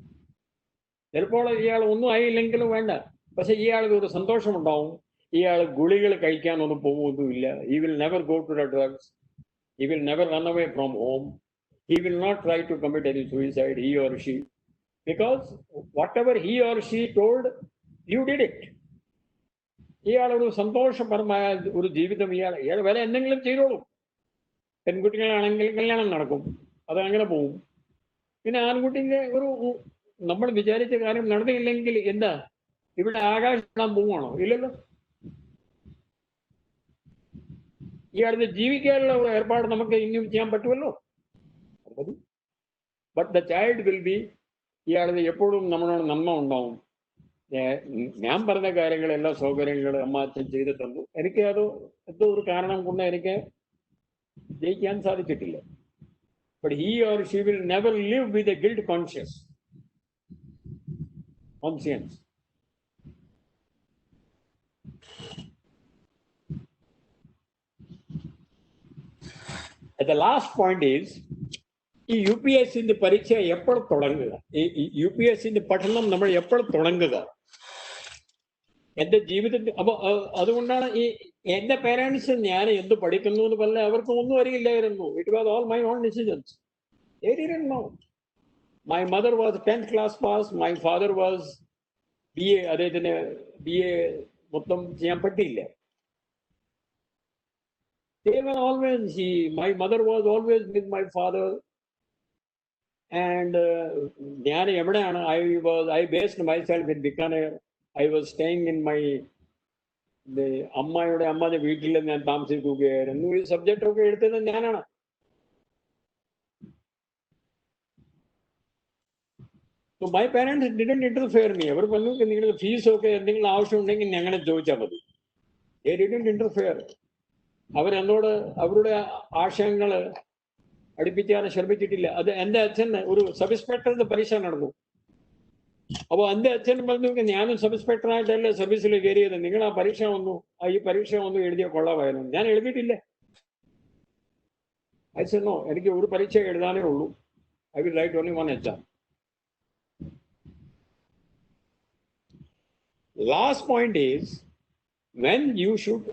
ചിലപ്പോൾ ഇയാൾ ഒന്നും ആയില്ലെങ്കിലും വേണ്ട, പക്ഷെ ഇയാൾക്ക് ഒരു സന്തോഷമുണ്ടാവും. ഇയാൾ ഗുളികൾ കഴിക്കാനൊന്നും പോകുന്നതുമില്ല. He will never go to the drugs. He will never run away from home. He will not try to commit any suicide, he or she, because whatever he or she told, you did it. ഇയാൾ ഒരു സന്തോഷപരമായ ഒരു ജീവിതം ഇയാൾ വേറെ എന്തെങ്കിലും ചെയ്തോളും. പെൺകുട്ടികളാണെങ്കിൽ കല്യാണം നടക്കും, അത് അങ്ങനെ പോവും. പിന്നെ ആൺകുട്ടിന്റെ ഒരു നമ്മൾ വിചാരിച്ച കാര്യം നടന്നില്ലെങ്കിൽ എന്താ, ഇവിടെ ആകാശം കാണാൻ പോവുകയാണോ? ഇല്ലല്ലോ. ഇയാളുടെ ജീവിക്കാനുള്ള ഒരു ഏർപ്പാട് നമുക്ക് ഇനിയും ചെയ്യാൻ പറ്റുമല്ലോ. But the child will be, ഇയാളുടെ എപ്പോഴും നമ്മളോട് നന്മ ഉണ്ടാവും. ഞാൻ പറഞ്ഞ കാര്യങ്ങൾ, എല്ലാ സൗകര്യങ്ങളും അമ്മ അച്ഛൻ ചെയ്തു തന്നു. എനിക്ക് അത് എന്തോ ഒരു കാരണം കൊണ്ട് എനിക്ക് ജയിക്കാൻ സാധിച്ചിട്ടില്ല. But he or she will never live with a guilt conscience. The last point is, ഈ UPSC പരീക്ഷ എപ്പോൾ തുടങ്ങുക? ഈ UPSC പഠനം നമ്മൾ എപ്പോൾ തുടങ്ങുക? എന്റെ ജീവിതത്തിൽ അപ്പൊ അതുകൊണ്ടാണ് ഈ എന്റെ പേരൻസ് ഞാൻ എന്ത് പഠിക്കുന്നു എന്ന് പറഞ്ഞാൽ അവർക്ക് ഒന്നും അറിയില്ലായിരുന്നു. It was all my own decisions. They didn't know. My mother was 10th class pass. My father was BA. അദ്ദേഹത്തിന് BA മൊത്തം ചെയ്യാൻ പറ്റിയില്ല. They were always, my mother was always with my father. And ഞാൻ എവിടെയാണ്, I based myself in Bikaner. I was staying in my അമ്മയുടെ വീട്ടിൽ ഞാൻ താമസിക്കുകയായിരുന്നു. ഈ സബ്ജക്റ്റ് ഒക്കെ എടുത്തത് ഞാനാണ്. So my parents didn't interfere me. അവർ പറഞ്ഞു, നിങ്ങൾ ഫീസൊക്കെ എന്തെങ്കിലും ആവശ്യം ഉണ്ടെങ്കിൽ ഞങ്ങളെ ചോദിച്ചാൽ മതി. They didn't interfere. അവരെന്നോട് അവരുടെ ആശയങ്ങൾ അടുപ്പിക്കാൻ ശ്രമിച്ചിട്ടില്ല. അത് എൻ്റെ അച്ഛൻ ഒരു സബ് ഇൻസ്പെക്ടറിന്റെ പരീക്ഷ നടന്നു. അപ്പോൾ എൻ്റെ അച്ഛൻ പറഞ്ഞു, ഞാനും സബ് ഇൻസ്പെക്ടറായിട്ടല്ലേ സർവീസിൽ കയറിയത്, നിങ്ങൾ ഈ പരീക്ഷ ഒന്ന് എഴുതിയ കൊള്ളാമായിരുന്നു. ഞാൻ എഴുതിയിട്ടില്ല. അച്ഛനോ, എനിക്ക് ഒരു പരീക്ഷ എഴുതാനേ ഉള്ളൂ. I will write only one exam. Last point is, when you should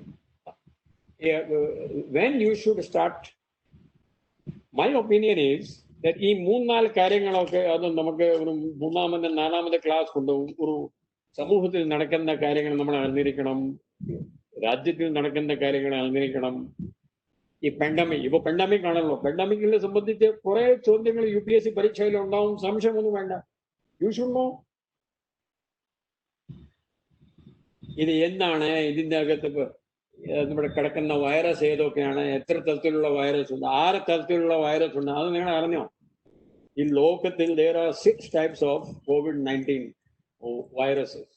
start. My opinion is that ഈ 3-4 കാര്യങ്ങളൊക്കെ അത് നമുക്ക് ഒരു 3ാമത്തെ 4ാമത്തെ ക്ലാസ് കൊണ്ടുപോകും. ഒരു സമൂഹത്തിൽ നടക്കുന്ന കാര്യങ്ങൾ നമ്മൾ അറിഞ്ഞിരിക്കണം, രാജ്യത്തിൽ നടക്കുന്ന കാര്യങ്ങൾ അറിഞ്ഞിരിക്കണം. ഈ ഇപ്പൊ പെൻഡമിക് ആണല്ലോ. പെൻഡമിക്കിനെ സംബന്ധിച്ച് കുറെ ചോദ്യങ്ങൾ UPSC പരീക്ഷയിൽ ഉണ്ടാവും, സംശയമൊന്നും വേണ്ട. യു ഷുഡ് നോ ഇത് എന്താണ്, ഇതിൻ്റെ അകത്ത് നമ്മുടെ കിടക്കുന്ന വൈറസ് ഏതൊക്കെയാണ്, എത്ര തരത്തിലുള്ള വൈറസ് ഉണ്ട്, 6 തരത്തിലുള്ള വൈറസ് ഉണ്ട്, അത് നിങ്ങൾ അറിഞ്ഞോ? ഈ ലോകത്തിൽ there are 6 types of COVID-19 viruses.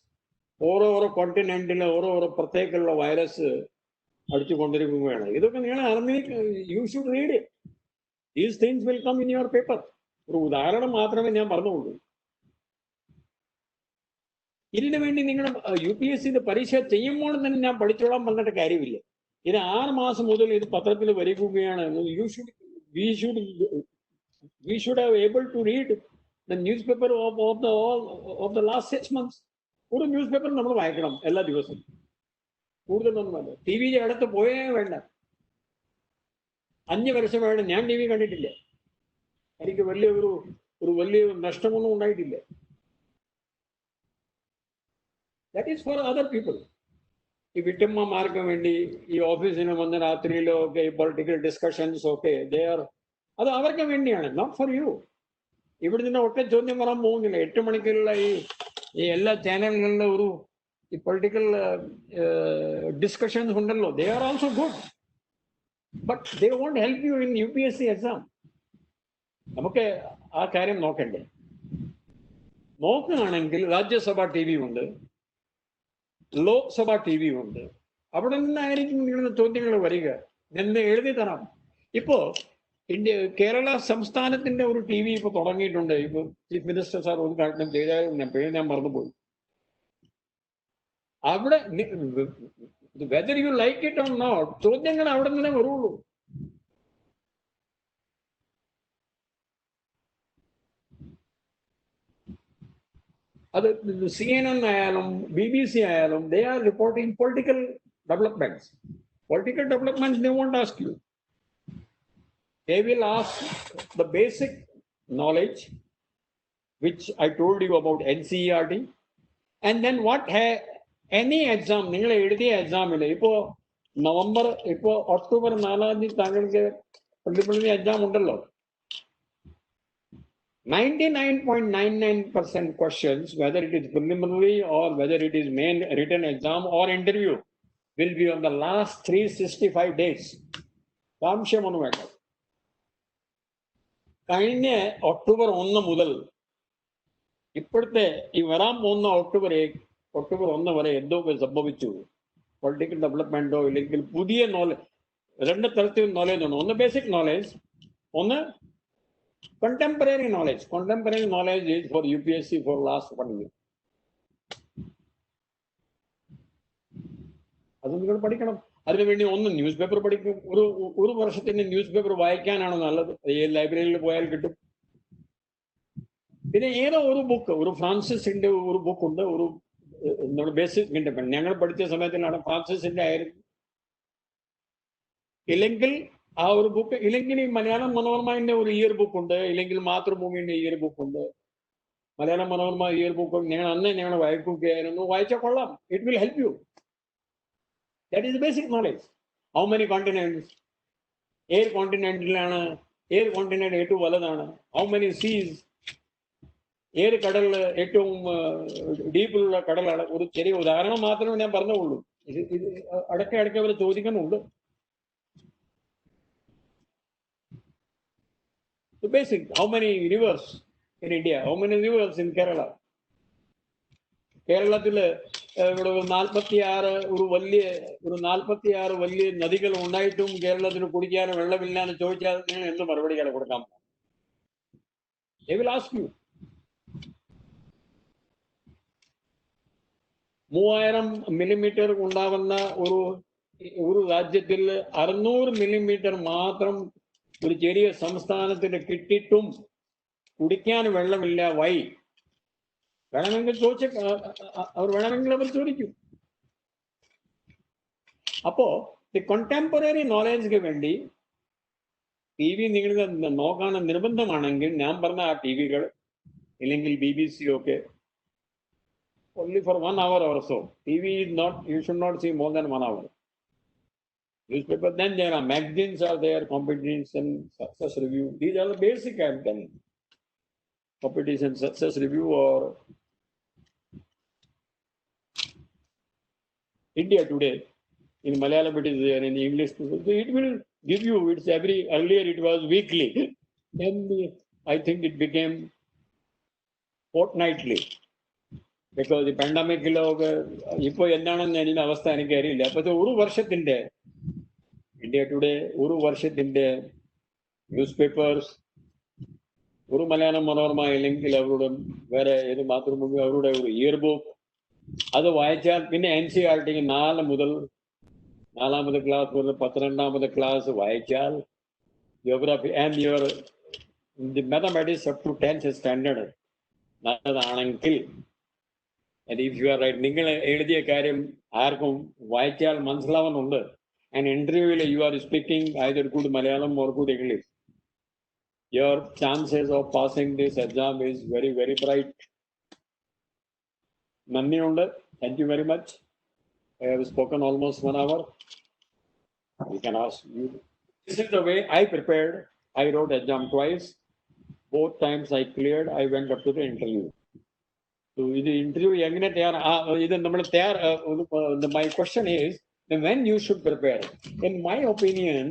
ഓരോ കോണ്ടിനെന്റിൽ ഓരോ പ്രത്യേകമുള്ള വൈറസ് അടിച്ചുകൊണ്ടിരിക്കുകയാണ്. ഇതൊക്കെ നിങ്ങൾ അറിഞ്ഞിരിക്കും. You should read it. These things will come in your paper. ഒരു ഉദാഹരണം മാത്രമേ ഞാൻ പറഞ്ഞുള്ളൂ. ഇതിനു വേണ്ടി നിങ്ങൾ UPSC പരീക്ഷ ചെയ്യുമ്പോൾ തന്നെ ഞാൻ പഠിച്ചോളാൻ പറഞ്ഞിട്ട് കാര്യമില്ല. ഇത് 6 മാസം മുതൽ ഇത് പത്രത്തിൽ വരികയാണ്. We should have able to read the newspaper of the last 6 months. ഒരു ന്യൂസ് പേപ്പർ നമ്മൾ വായിക്കണം എല്ലാ ദിവസവും, കൂടുതലൊന്നുമല്ല. TV അടുത്ത് പോയേ വേണ്ട. 5 വർഷമായിട്ട് ഞാൻ TV കണ്ടിട്ടില്ല. എനിക്ക് വലിയ നഷ്ടമൊന്നും ഉണ്ടായിട്ടില്ല. That is for other people. ഈ വിട്ടമ്മമാർക്ക് വേണ്ടി ഈ ഓഫീസിന് വന്ന് രാത്രിയിലോ ഒക്കെ പൊളിറ്റിക്കൽ ഡിസ്കഷൻസ് ഒക്കെ അത് അവർക്ക് വേണ്ടിയാണ്, നോട്ട് ഫോർ യു. ഇവിടെ നിന്ന് ഒട്ടും ചോദ്യം വരാൻ പോകുന്നില്ല. 8 മണിക്കുള്ള ഈ എല്ലാ ചാനലുകളിലും ഈ പൊളിറ്റിക്കൽ ഡിസ്കഷൻസ് ഉണ്ടല്ലോ, they are also good, but they won't help you in UPSC exam. നമുക്ക് ആ കാര്യം നോക്കണ്ടേ? നോക്കുകയാണെങ്കിൽ രാജ്യസഭ TV ഉണ്ട്, ലോക്സഭ TV ഉണ്ട്. അവിടെ നിന്നായിരിക്കും നിങ്ങളുടെ ചോദ്യങ്ങൾ വരിക. എന്ന് എഴുതി തരാം. ഇപ്പോ കേരള സംസ്ഥാനത്തിന്റെ ഒരു TV ഇപ്പൊ തുടങ്ങിയിട്ടുണ്ട്. ഇപ്പൊ ചീഫ് മിനിസ്റ്റർ സാർ ഉദ്ഘാടനം ചെയ്താൽ പേര് ഞാൻ മറന്നുപോയി. അവിടെ whether you like it or not, ചോദ്യങ്ങൾ അവിടെ നിന്നേ വരുള്ളൂ. അത് CNN ആയാലും BBC ആയാലും, they are reporting political developments. Political developments they won't ask you. They will ask the basic knowledge, which I told you about NCERT, and then any exam, നിങ്ങൾ എഴുതിയ എക്സാമിൽ ഇപ്പോൾ ഒക്ടോബർ 4 താങ്കൾക്ക് പ്രിലിമിനറി എക്സാം ഉണ്ടല്ലോ. 99.99% questions, whether it is preliminary or whether it is main written exam or interview, will be on the last 365 days. സംശയമൊന്നും വേണ്ട. കഴിഞ്ഞ ഒക്ടോബർ 1 മുതൽ ഇപ്പോഴത്തെ ഈ വരാൻ പോകുന്ന ഒക്ടോബർ 1 വരെ എന്തൊക്കെ സംഭവിച്ചു, പൊളിറ്റിക്കൽ ഡെവലപ്മെന്റോ ഇല്ലെങ്കിൽ പുതിയ നോളജ്, 2 തരത്തിൽ നോളജ് ഉണ്ട്. ഒന്ന് ബേസിക് നോളജ്, ഒന്ന് contemporary knowledge. Contemporary knowledge is for UPSC for last 1 year. അത് നിങ്ങൾ പഠിക്കണം. അതിനുവേണ്ടി ഒന്ന് ന്യൂസ് പേപ്പർ പഠിക്കും. ഒരു വർഷത്തിന്റെ ന്യൂസ് പേപ്പർ വായിക്കാനാണ് നല്ലത്. ലൈബ്രറിയിൽ പോയാൽ കിട്ടും. പിന്നെ ഏതോ ഒരു ബുക്ക്, ഒരു ഫ്രാൻസിസിന്റെ ഒരു ബുക്ക് ഉണ്ട്, നമ്മുടെ ബേസിക് ഇൻഡിപെൻഡൻസ്. ഞങ്ങൾ പഠിച്ച സമയത്തിലാണ് ഫ്രാൻസിസിന്റെ ആയിരുന്നു. ഇല്ലെങ്കിൽ ആ ഒരു ബുക്ക്, ഇല്ലെങ്കിൽ ഈ മലയാളം മനോരമയുടെ ഒരു ഇയർ ബുക്ക് ഉണ്ട്, ഇല്ലെങ്കിൽ മാതൃഭൂമിയുടെ ഇയർ ബുക്ക് ഉണ്ട്. മലയാളം മനോരമ ഇയർ ബുക്ക് ഞങ്ങൾ വായിക്കുകയായിരുന്നു. വായിച്ചാൽ കൊള്ളാം. It will help you. That is basic knowledge. How many continents, ഏത് കോണ്ടിനെന്റിലാണ്, ഏത് കോണ്ടിനെന്റ് ഏറ്റവും വലുതാണ്, ഹൗ മെനി സീസ്, ഏത് കടലിൽ ഏറ്റവും ഡീപ്പിലുള്ള കടലാണ്. ഒരു ചെറിയ ഉദാഹരണം മാത്രമേ ഞാൻ പറഞ്ഞുള്ളൂ. ഇത് അടക്കെ അവർ ചോദിക്കുന്നുണ്ട്. The basic, how many rivers in India, how many rivers in Kerala? കേരളത്തില് ഇവിടെ 46 വലിയ നദികൾ ഉണ്ടായിട്ടും കേരളത്തിന് കുടിക്കാൻ വെള്ളമില്ലാന്ന് ചോദിച്ചാൽ നിങ്ങൾ എന്ത് മറുപടിയാണ് കൊടുക്കാൻ? They will ask you. 3000 millimetre ഉണ്ടാവുന്ന ഒരു രാജ്യത്തിൽ 600 മില്ലിമീറ്റർ മാത്രം ഒരു ചെറിയ സംസ്ഥാനത്തിന് കിട്ടിയിട്ടും കുടിക്കാൻ വെള്ളമില്ല. വൈ? വേണമെങ്കിൽ അവർ ചോദിക്കും. അപ്പോ ഈ കോണ്ടംപററി നോളജിന് വേണ്ടി TV നിങ്ങൾ നോക്കാൻ നിർബന്ധമാണെങ്കിൽ ഞാൻ പറഞ്ഞ ആ TVകൾ ഇല്ലെങ്കിൽ BBC ഒക്കെ only for 1 hour or so. TV is not, you should not see more than 1 hour. Newspaper, then there are magazines are there, competition success review. These are the basic I'm telling. Competition success review or India Today. In Malayalam it is there, in English it will give you, it's earlier it was weekly. Then I think it became fortnightly. Because the pandemic ഇപ്പോൾ എന്താണെന്ന് അതിന്റെ അവസ്ഥ എനിക്ക് അറിയില്ല. അപ്പൊ ഒരു വർഷത്തിന്റെ ഇന്ത്യ ടുഡേ, ഒരു വർഷത്തിന്റെ ന്യൂസ് പേപ്പേഴ്സ്, ഒരു മലയാളം മനോരമ ഇല്ലെങ്കിൽ അവരുടെ വേറെ ഏത് മാതൃഭൂമി അവരുടെ ഒരു ഇയർ ബുക്ക്, അത് വായിച്ചാൽ പിന്നെ NCERT 4 മുതൽ 4ാമത്തെ ക്ലാസ് മുതൽ 12ാമത്തെ ക്ലാസ് വായിച്ചാൽ geography and your the mathematics up to 10th standard നല്ലതാണെങ്കിൽ, ഇഫ് യു ആർ റൈറ്റ്, നിങ്ങൾ എഴുതിയ കാര്യം ആർക്കും വായിച്ചാൽ മനസ്സിലാവുന്നുണ്ട്, ആൻഡ് ഇന്റർവ്യൂവിൽ you are speaking either good Malayalam or good English, your chances of passing this exam is very, very bright. നന്ദിയുണ്ട്. Thank you very much. I have spoken almost 1 hour. You can ask you. This is the way I prepared. I wrote exam twice. Both times I cleared. I went up to the interview. So this interview, my question is, when you should prepare? In my opinion,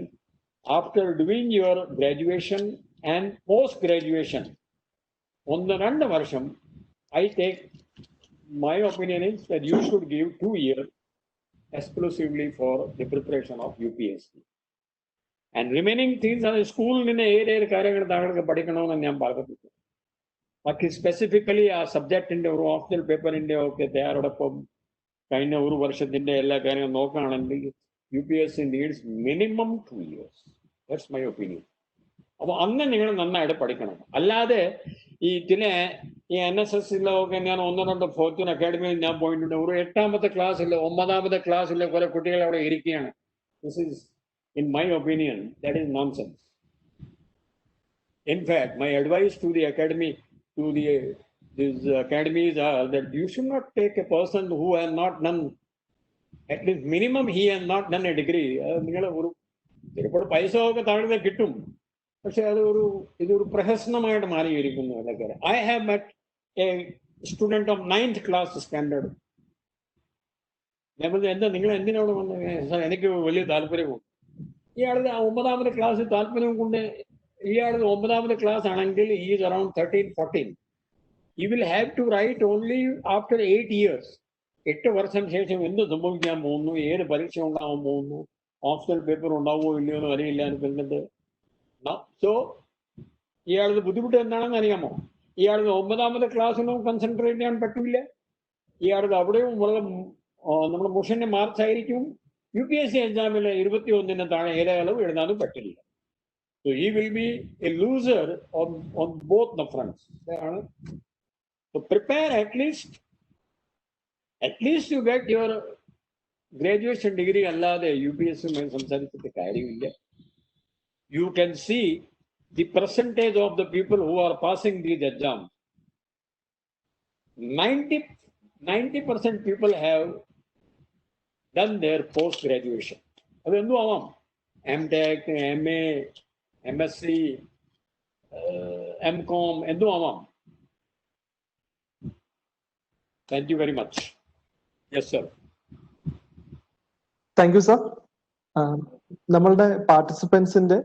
after doing your graduation and post-graduation, on the 2 varsham, my opinion is that you should give 2 years exclusively for the preparation of UPSC. And remaining things are school in area കാര്യങ്ങൾ താങ്കൾക്ക് പഠിക്കണമെന്ന് ഞാൻ പറഞ്ഞിട്ടുണ്ട്. ബാക്കി സ്പെസിഫിക്കലി ആ സബ്ജക്റ്റിന്റെ ഒരു ഓപ്ഷണൽ പേപ്പറിന്റെ ഒക്കെ തയ്യാറെടുപ്പും കഴിഞ്ഞ 1 വർഷത്തിന്റെ എല്ലാ കാര്യങ്ങളും നോക്കുകയാണെങ്കിൽ UPSC needs minimum 2 years. That's my opinion. അപ്പോൾ അന്ന് നിങ്ങൾ നന്നായിട്ട് പഠിക്കണം. അല്ലാതെ ഈ NSSലൊക്കെ ഞാൻ 1-2 ഫോർച്യൂൺ അക്കാഡമിയിൽ ഞാൻ പോയിട്ടുണ്ട്. ഒരു 8ാമത്തെ ക്ലാസ്സിൽ 9ാമത്തെ ക്ലാസ്സിലെ കുറെ കുട്ടികൾ അവിടെ ഇരിക്കുകയാണ്. This is, in my opinion, that is nonsense. In fact, my advice to the academy, to these academies are that you should not take a person who has not done, at least minimum he has not done a degree. നിങ്ങൾ ഒരു ചിലപ്പോൾ പൈസ ഒക്കെ താഴെ കിട്ടും, പക്ഷെ ഇതൊരു പ്രഹസനമായിട്ട് മാറിയിരിക്കുന്നു അതൊക്കെ. I have met a student of 9th class standard. ഞാൻ പറഞ്ഞു, എന്താ നിങ്ങൾ എന്തിനോട് വന്നത്? എനിക്ക് വലിയ താല്പര്യമുണ്ട്. ഇയാളുടെ 9ാമത്തെ ക്ലാസ് താല്പര്യം കൊണ്ട്, ഇയാളുടെ 9ാമത്തെ ക്ലാസ് ആണെങ്കിൽ he is around 13-14. He will have to write only after 8 years. 8 വർഷം ശേഷം എന്ത് സംഭവിക്കാൻ പോകുന്നു, ഏത് പരീക്ഷ ഉണ്ടാവാൻ പോകുന്നു, ഓപ്ഷണൽ പേപ്പർ ഉണ്ടാവുമോ ഇല്ലയോ എന്ന് അറിയില്ല എന്ന്. സോ ഇയാളുടെ ബുദ്ധിമുട്ട് എന്താണെന്ന് അറിയാമോ? ഇയാളുടെ 9ാമത്തെ ക്ലാസ്സിനും കൺസെൻട്രേറ്റ് ചെയ്യാൻ പറ്റില്ല. ഇയാളുടെ അവിടെയും വളരെ നമ്മുടെ മുഷന്റെ മാർക്സ് ആയിരിക്കും. UPSC എക്സാമിൽ 21 താഴെ ഏതായാലും എഴുതാനും പറ്റില്ല. So he will be a loser on both the fronts. So prepare at least you get your graduation degree. അല്ലാതെ UPSC സംസാരിച്ചിട്ട് കാര്യമില്ല. You can see the percentage of the people who are passing these exams. 90% people have done their post-graduation. അത് എന്തും ആവാം, MTech, MA, MSc, MCom, എന്തും ആവാം. Thank you very much. Yes, sir.
Thank you, sir. നമ്മളുടെ പാർട്ടിസിപ്പൻസിന്റെ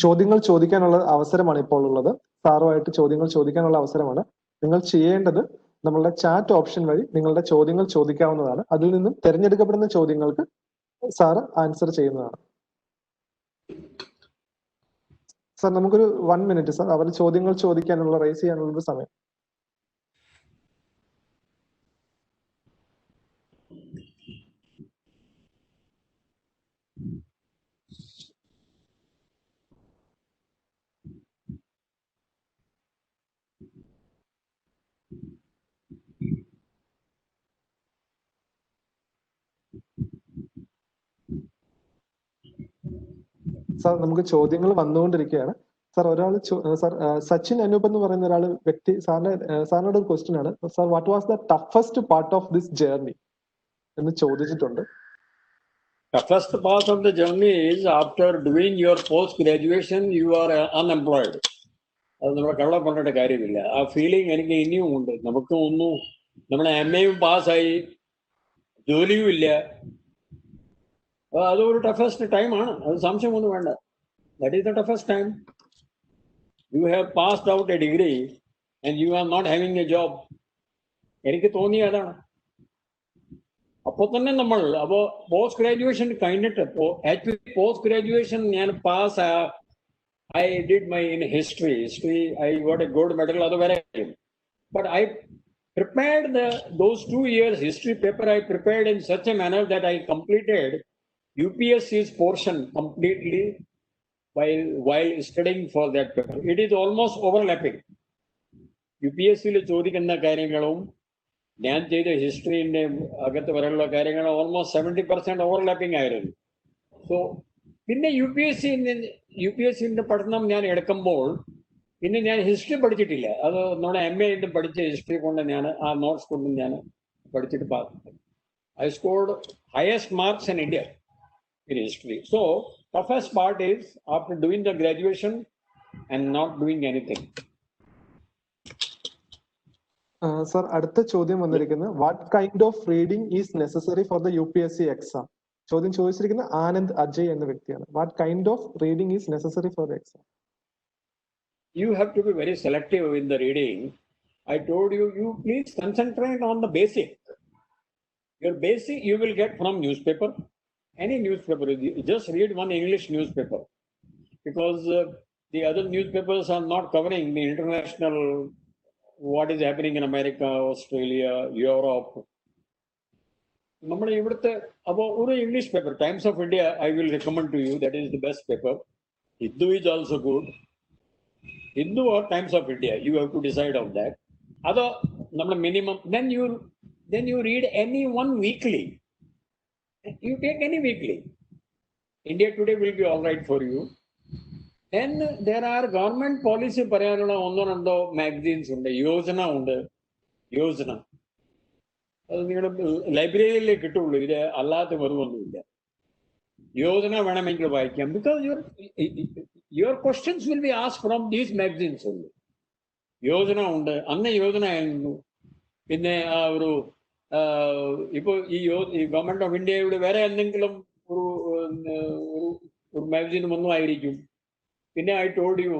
ചോദ്യങ്ങൾ ചോദിക്കാനുള്ള അവസരമാണ് ഇപ്പോൾ ഉള്ളത്. സാറുമായിട്ട് ചോദ്യങ്ങൾ ചോദിക്കാനുള്ള അവസരമാണ്. നിങ്ങൾ ചെയ്യേണ്ടത് നമ്മളുടെ ചാറ്റ് ഓപ്ഷൻ വഴി നിങ്ങളുടെ ചോദ്യങ്ങൾ ചോദിക്കാവുന്നതാണ്. അതിൽ നിന്നും തിരഞ്ഞെടുക്കപ്പെടുന്ന ചോദ്യങ്ങൾക്ക് സാറ് ആൻസർ ചെയ്യുന്നതാണ്. സാർ, നമുക്കൊരു 1 മിനിറ്റ് സാർ, അവർ ചോദ്യങ്ങൾ ചോദിക്കാനുള്ള റേസ് ചെയ്യാനുള്ള സമയം. സാർ, നമുക്ക് ചോദ്യങ്ങൾ വന്നുകൊണ്ടിരിക്കുകയാണ്. സാർ, സാർ സച്ചിൻ അനൂപ് എന്ന് പറയുന്ന ഒരാൾ വ്യക്തി സാറിനോട് ഒരു ക്വസ്റ്റ്യൻ ആണ്. Sir, what was the toughest part of this journey എന്ന് ചോദിച്ചിട്ടുണ്ട്.
Toughest part of the journey is after doing your post-graduation, you are unemployed. അത് നമ്മളെ കവള പറഞ്ഞിട്ട് കാര്യമില്ല. ആ ഫീലിംഗ് എനിക്ക് ഇനിയും ഉണ്ട്. നമുക്ക് ഒന്നും, നമ്മളെ MAയും പാസ്സായി, ജോലിയും ഇല്ല. അതൊരു ടഫസ്റ്റ് ടൈമാണ്, അത് സംശയമൊന്നും വേണ്ട. That is the toughest time. You have passed out a degree and you are not having a job. എനിക്ക് തോന്നിയ അതാണ്. അപ്പോൾ തന്നെ നമ്മൾ പോസ്റ്റ് ഗ്രാജുവേഷൻ കഴിഞ്ഞിട്ട്, പോസ്റ്റ് ഗ്രാജുവേഷൻ ഞാൻ pass, I did my in history, I got a gold medal, അത് വരെ. But prepared those 2 years history paper I prepared in such a manner that I completed UPSC's portion completely while studying for that paper. It is almost overlapping. UPSCയിൽ ചോദിക്കുന്ന കാര്യങ്ങളും ഞാൻ ചെയ്ത ഹിസ്റ്ററിന്റെ അകത്ത് വരെയുള്ള കാര്യങ്ങൾ ഓൾമോസ്റ്റ് 70% ഓവർലാപ്പിംഗ് ആയിരുന്നു. സോ പിന്നെ യു പി എസ് സിന്റെ പഠനം ഞാൻ എടുക്കുമ്പോൾ പിന്നെ ഞാൻ ഹിസ്റ്ററി പഠിച്ചിട്ടില്ല. അത് നമ്മുടെ MA പഠിച്ച ഹിസ്റ്ററി കൊണ്ട് ഞാൻ ആ നോട്ട്സ് കൊണ്ട് ഞാൻ പഠിച്ചിട്ട് I scored highest marks in India in history. So, toughest part is after doing the graduation and not doing anything.
Sir, അടുത്ത ചോദ്യം വന്നിരിക്കുന്നത് what kind of reading is necessary for the UPSC exam. ചോദ്യം ചോദിച്ചിരിക്കുന്നത് ആനന്ദ് അജയ് എന്ന വ്യക്തിയാണ്. What kind of reading is necessary for the exam?
You have to be very selective in the reading. I told you, you please concentrate on the basic. Your basic you will get from newspaper. Any newspaper, just read one English newspaper, because the other newspapers are not covering the international, what is happening in America, Australia, Europe. നമ്മുടെ ഇവിടുത്തെ അപ്പോൾ ഒരു English paper times of India I will recommend to you, that is the best paper. Hindu is also good. Hindu or Times of India, you have to decide on that. Other നമ്മുടെ minimum, then you read any one weekly. You take any weekly. India Today will be all right for you. Then there are government policy പറയാനുള്ള ഒന്നോ രണ്ടോ മാഗസീൻസ് ഉണ്ട്. യോജന ഉണ്ട്. യോജന അത് നിങ്ങളുടെ ലൈബ്രറിയിലേ കിട്ടുള്ളൂ. ഇത് അല്ലാത്ത വെറുതൊന്നുമില്ല. യോജന വേണമെങ്കിൽ വായിക്കാം. Because your questions will be asked from these magazines ഉണ്ട്. യോജന ഉണ്ട്. അന്ന് യോജന ആയിരുന്നു. പിന്നെ ആ ഒരു ഇപ്പൊ ഈ ഗവൺമെന്റ് ഓഫ് ഇന്ത്യയുടെ വേറെ എന്തെങ്കിലും ഒരു മാഗസീനും ഒന്നും ആയിരിക്കും. പിന്നെ I told you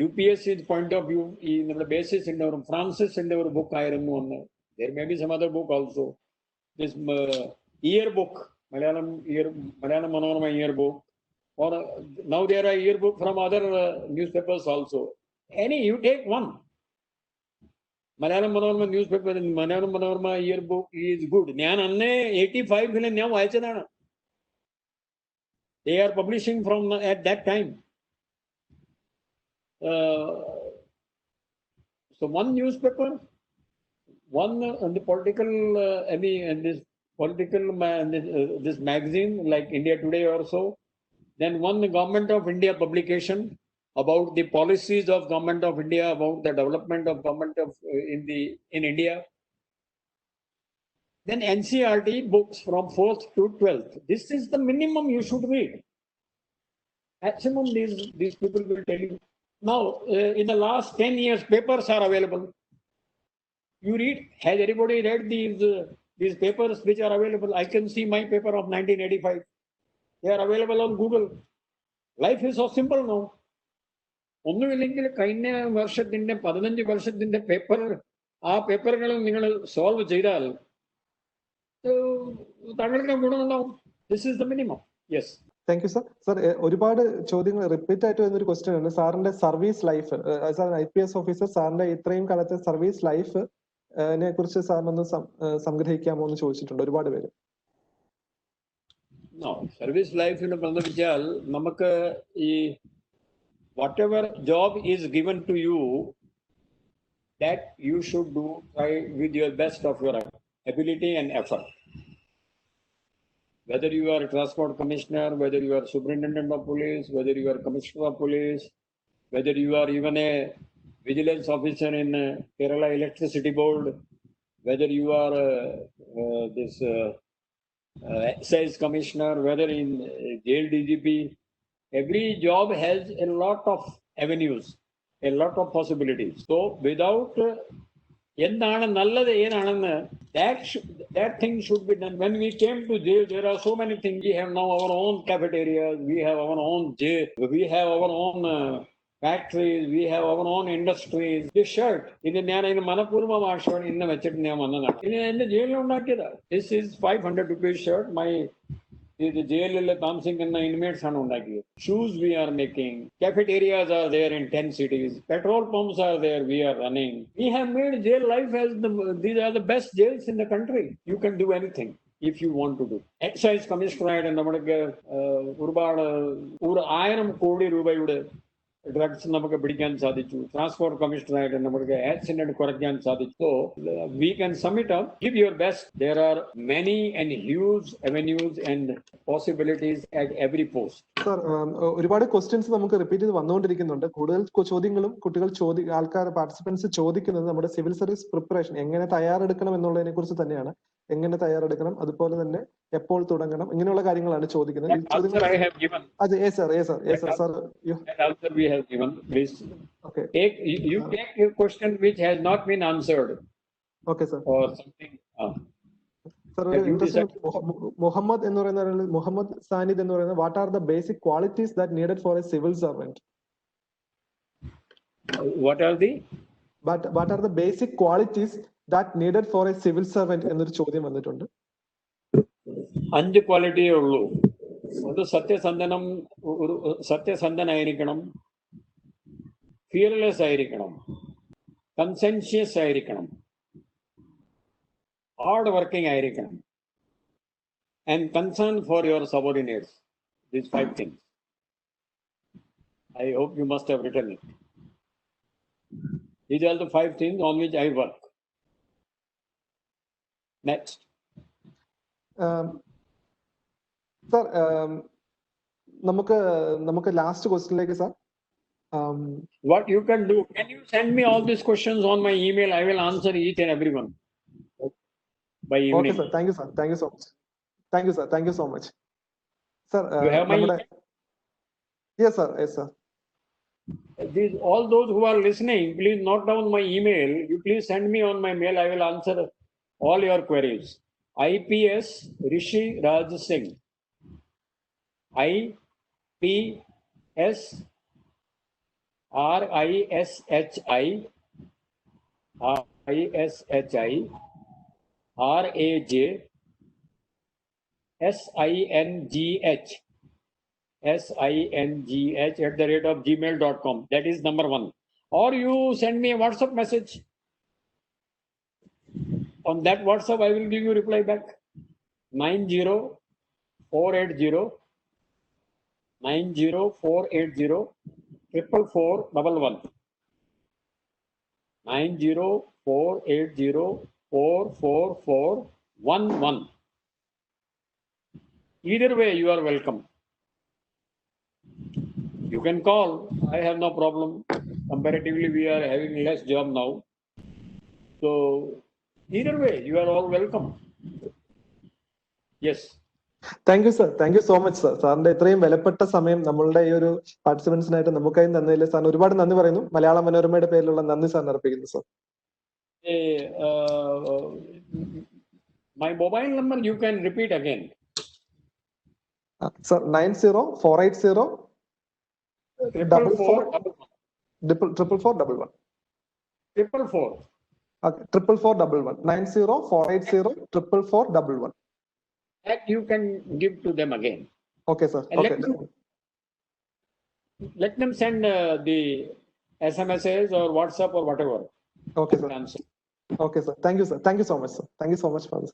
UPSC point of view ഈ നമ്മുടെ ബേസിസിന്റെ ഒരു ഫ്രാൻസിസിന്റെ ഒരു ബുക്ക് ആയിരുന്നു ഒന്ന്. there may be some other book also. This year book, Malayalam Manorama year book, or now there are year book from other newspapers also. Any you take one. Malayalam Manorama newspaper and Malayalam Manorama yearbook is good. ഞാൻ അന്നേ 85 ഞാൻ വായിച്ചതാണ്. They are publishing from at that time. So one newspaper, one the political, this political this magazine like India Today or so. Then one Government of India publication about the policies of Government of India, about the development of Government of in India. Then NCERT books from 4th to 12th. This is the minimum you should read. Maximum these people will tell you. Now, in the last 10 years, papers are available. You read. Has anybody read these papers which are available? I can see my paper of 1985. They are available on Google. Life is so simple now. ഒന്നുമില്ലെങ്കിൽ കഴിഞ്ഞ വർഷത്തിന്റെ 15 വർഷത്തിന്റെ പേപ്പർ ആ പേപ്പറുകൾ നിങ്ങൾ സോൾവ് ചെയ്താൽ താങ്കൾക്ക് ഗുണമുണ്ടാവും. This is the minimum. Yes.
Thank you sir. Sir, ഒരുപാട് ചോദ്യങ്ങൾ റിപ്പീറ്റ് ആയിട്ട് വരുന്നൊരു ക്വസ്റ്റ്യൻ ആണ്. സാറിന്റെ service life, sir IPS officer, സാറിന്റെ ഇത്രയും കാലത്തെ സർവീസ് ലൈഫ് നെ കുറിച്ച് സാറിനൊന്ന് സംഗ്രഹിക്കാമോ എന്ന് ചോദിച്ചിട്ടുണ്ട് ഒരുപാട് പേര്.
സർവീസ് ലൈഫിനെ ബന്ധിപ്പിച്ചാൽ നമുക്ക് ഈ whatever job is given to you, that you should do try with your best of your ability and effort. Whether you are a transport commissioner, whether you are superintendent of police, whether you are commissioner of police, whether you are even a vigilance officer in Kerala Electricity Board, whether you are this excise commissioner, whether in jail DGP, every job has a lot of avenues, a lot of possibilities. So without എന്താണ് നല്ലത് ഏതാണെന്ന് that thing should be done. When we came to jail, there are so many things. We have now our own cafeterias, we have our own jail, we have our own factories, we have our own industries. This shirt, ഇത് ഞാൻ അതിന് മനഃപൂർവ്വം ആ ഷർട്ട് ഇന്ന് വെച്ചിട്ട് ഞാൻ വന്നതാണ്. ഇത് എന്റെ ജയിലിൽ ഉണ്ടാക്കിയതാണ്. This is 500 rupees shirt. My ഇത് ജയിലിൽ താമസിക്കുന്ന ഇൻമേറ്റ്സ് ആണ് ഉണ്ടാക്കിയത്. Shoes we are making, cafeterias are there in 10 cities, petrol pumps are there, we are running. We have made jail life as these are the best jails in the country. You can do anything if you want to do. Excise കമ്മീഷണറായിട്ട് നമ്മൾക്ക് ഒരുപാട് 1000 കോടി രൂപയുടെ ഡ്രഗ്സ് നമുക്ക് പിടിക്കാൻ സാധിച്ചു. ട്രാൻസ്പോർട്ട് കമ്മീഷണറായിട്ട് നമുക്ക് ആക്സിഡന്റ് കുറയ്ക്കാൻ സാധിച്ചു. So we can submit up, give your best. There are many and huge avenues and possibilities at every post.
Sir, ഒരുപാട് ക്വസ്റ്റ്യൻസ് നമുക്ക് റിപ്പീറ്റ് ചെയ്ത് വന്നുകൊണ്ടിരിക്കുന്നുണ്ട്. കൂടുതൽ ചോദ്യങ്ങളും കുട്ടികൾ ആൾക്കാർ പാർട്ടിസിപ്പൻസ് ചോദിക്കുന്നത് നമ്മുടെ സിവിൽ സർവീസ് പ്രിപ്പറേഷൻ എങ്ങനെ തയ്യാറെടുക്കണം എന്നുള്ളതിനെ കുറിച്ച് തന്നെയാണ്. എങ്ങനെ തയ്യാറെടുക്കണം, അതുപോലെ തന്നെ എപ്പോൾ തുടങ്ങണം, ഇങ്ങനെയുള്ള കാര്യങ്ങളാണ് ചോദിക്കുന്നത്. അതെ,
answer we have given. Please, okay. You take a question which has not been answered.
Okay, sir.
Or something.
Sir, Muhammad എന്ന് പറയുന്ന മുഹമ്മദ് സാനിദ് എന്ന് പറയുന്നത്, what are the basic qualities that needed for a civil servant?
What are
the basic qualities that needed for a civil servant എന്നൊരു ചോദ്യം വന്നിട്ടുണ്ട്.
5 ക്വാളിറ്റിയേ ഉള്ളൂ. അത് സത്യസന്ധനായിരിക്കണം, ഫിയർലെസ് ആയിരിക്കണം, കൺസെൻഷ്യസ് ആയിരിക്കണം, ഹാർഡ് വർക്കിംഗ് ആയിരിക്കണം, and concern for your subordinates. These 5 things. I hope you must have written it. These are the 5 things on which I work. Next.
Sir, നമുക്ക് ലാസ്റ്റ് ക്വസ്റ്റ്യനിലേക്ക് sir.
What you can do, can you send me all these questions on my email? I will answer each and every one by evening.
Okay, sir. Thank you, sir. Thank you so much. Thank you, sir. Thank you so much. Sir,
you have my email?
Yes, sir. Yes, sir.
All those who are listening, please note down my email. You please send me on my mail. I will answer all your queries. IPS Rishi Raj Singh. IPS RISHI RAJ SINGH@gmail.com. That is number 1. Or you send me a WhatsApp message. On that WhatsApp, I will give you reply back. 90480 44411. 90480 44411. Either way, you are welcome. You can call. I have no problem. Comparatively, we are having less job now. So, either way, you are all welcome. Yes.
Thank you sir. Thank you so much sir. സാറിന്റെ ഇത്രയും വിലപ്പെട്ട സമയം നമ്മളുടെ ഈ ഒരു പാർട്ടിസിപ്പൻസിനായിട്ട് നമുക്കായി തന്നതിൽ സാറിന് ഒരുപാട് നന്ദി പറയുന്നു. മലയാള മനോരമയുടെ പേരിലുള്ള നന്ദി സാറിന് അർപ്പിക്കുന്നു sir.
My mobile number you can repeat again.
Sir, 90-480 44411.
444.
Okay, 44411. 90-480 44411.
That you can give to them again.
Okay, sir.
And
okay.
Let them send the SMSs or WhatsApp or whatever.
Okay, sir. Okay, sir. Thank you, sir. Thank you so much, sir. Thank you so much for this.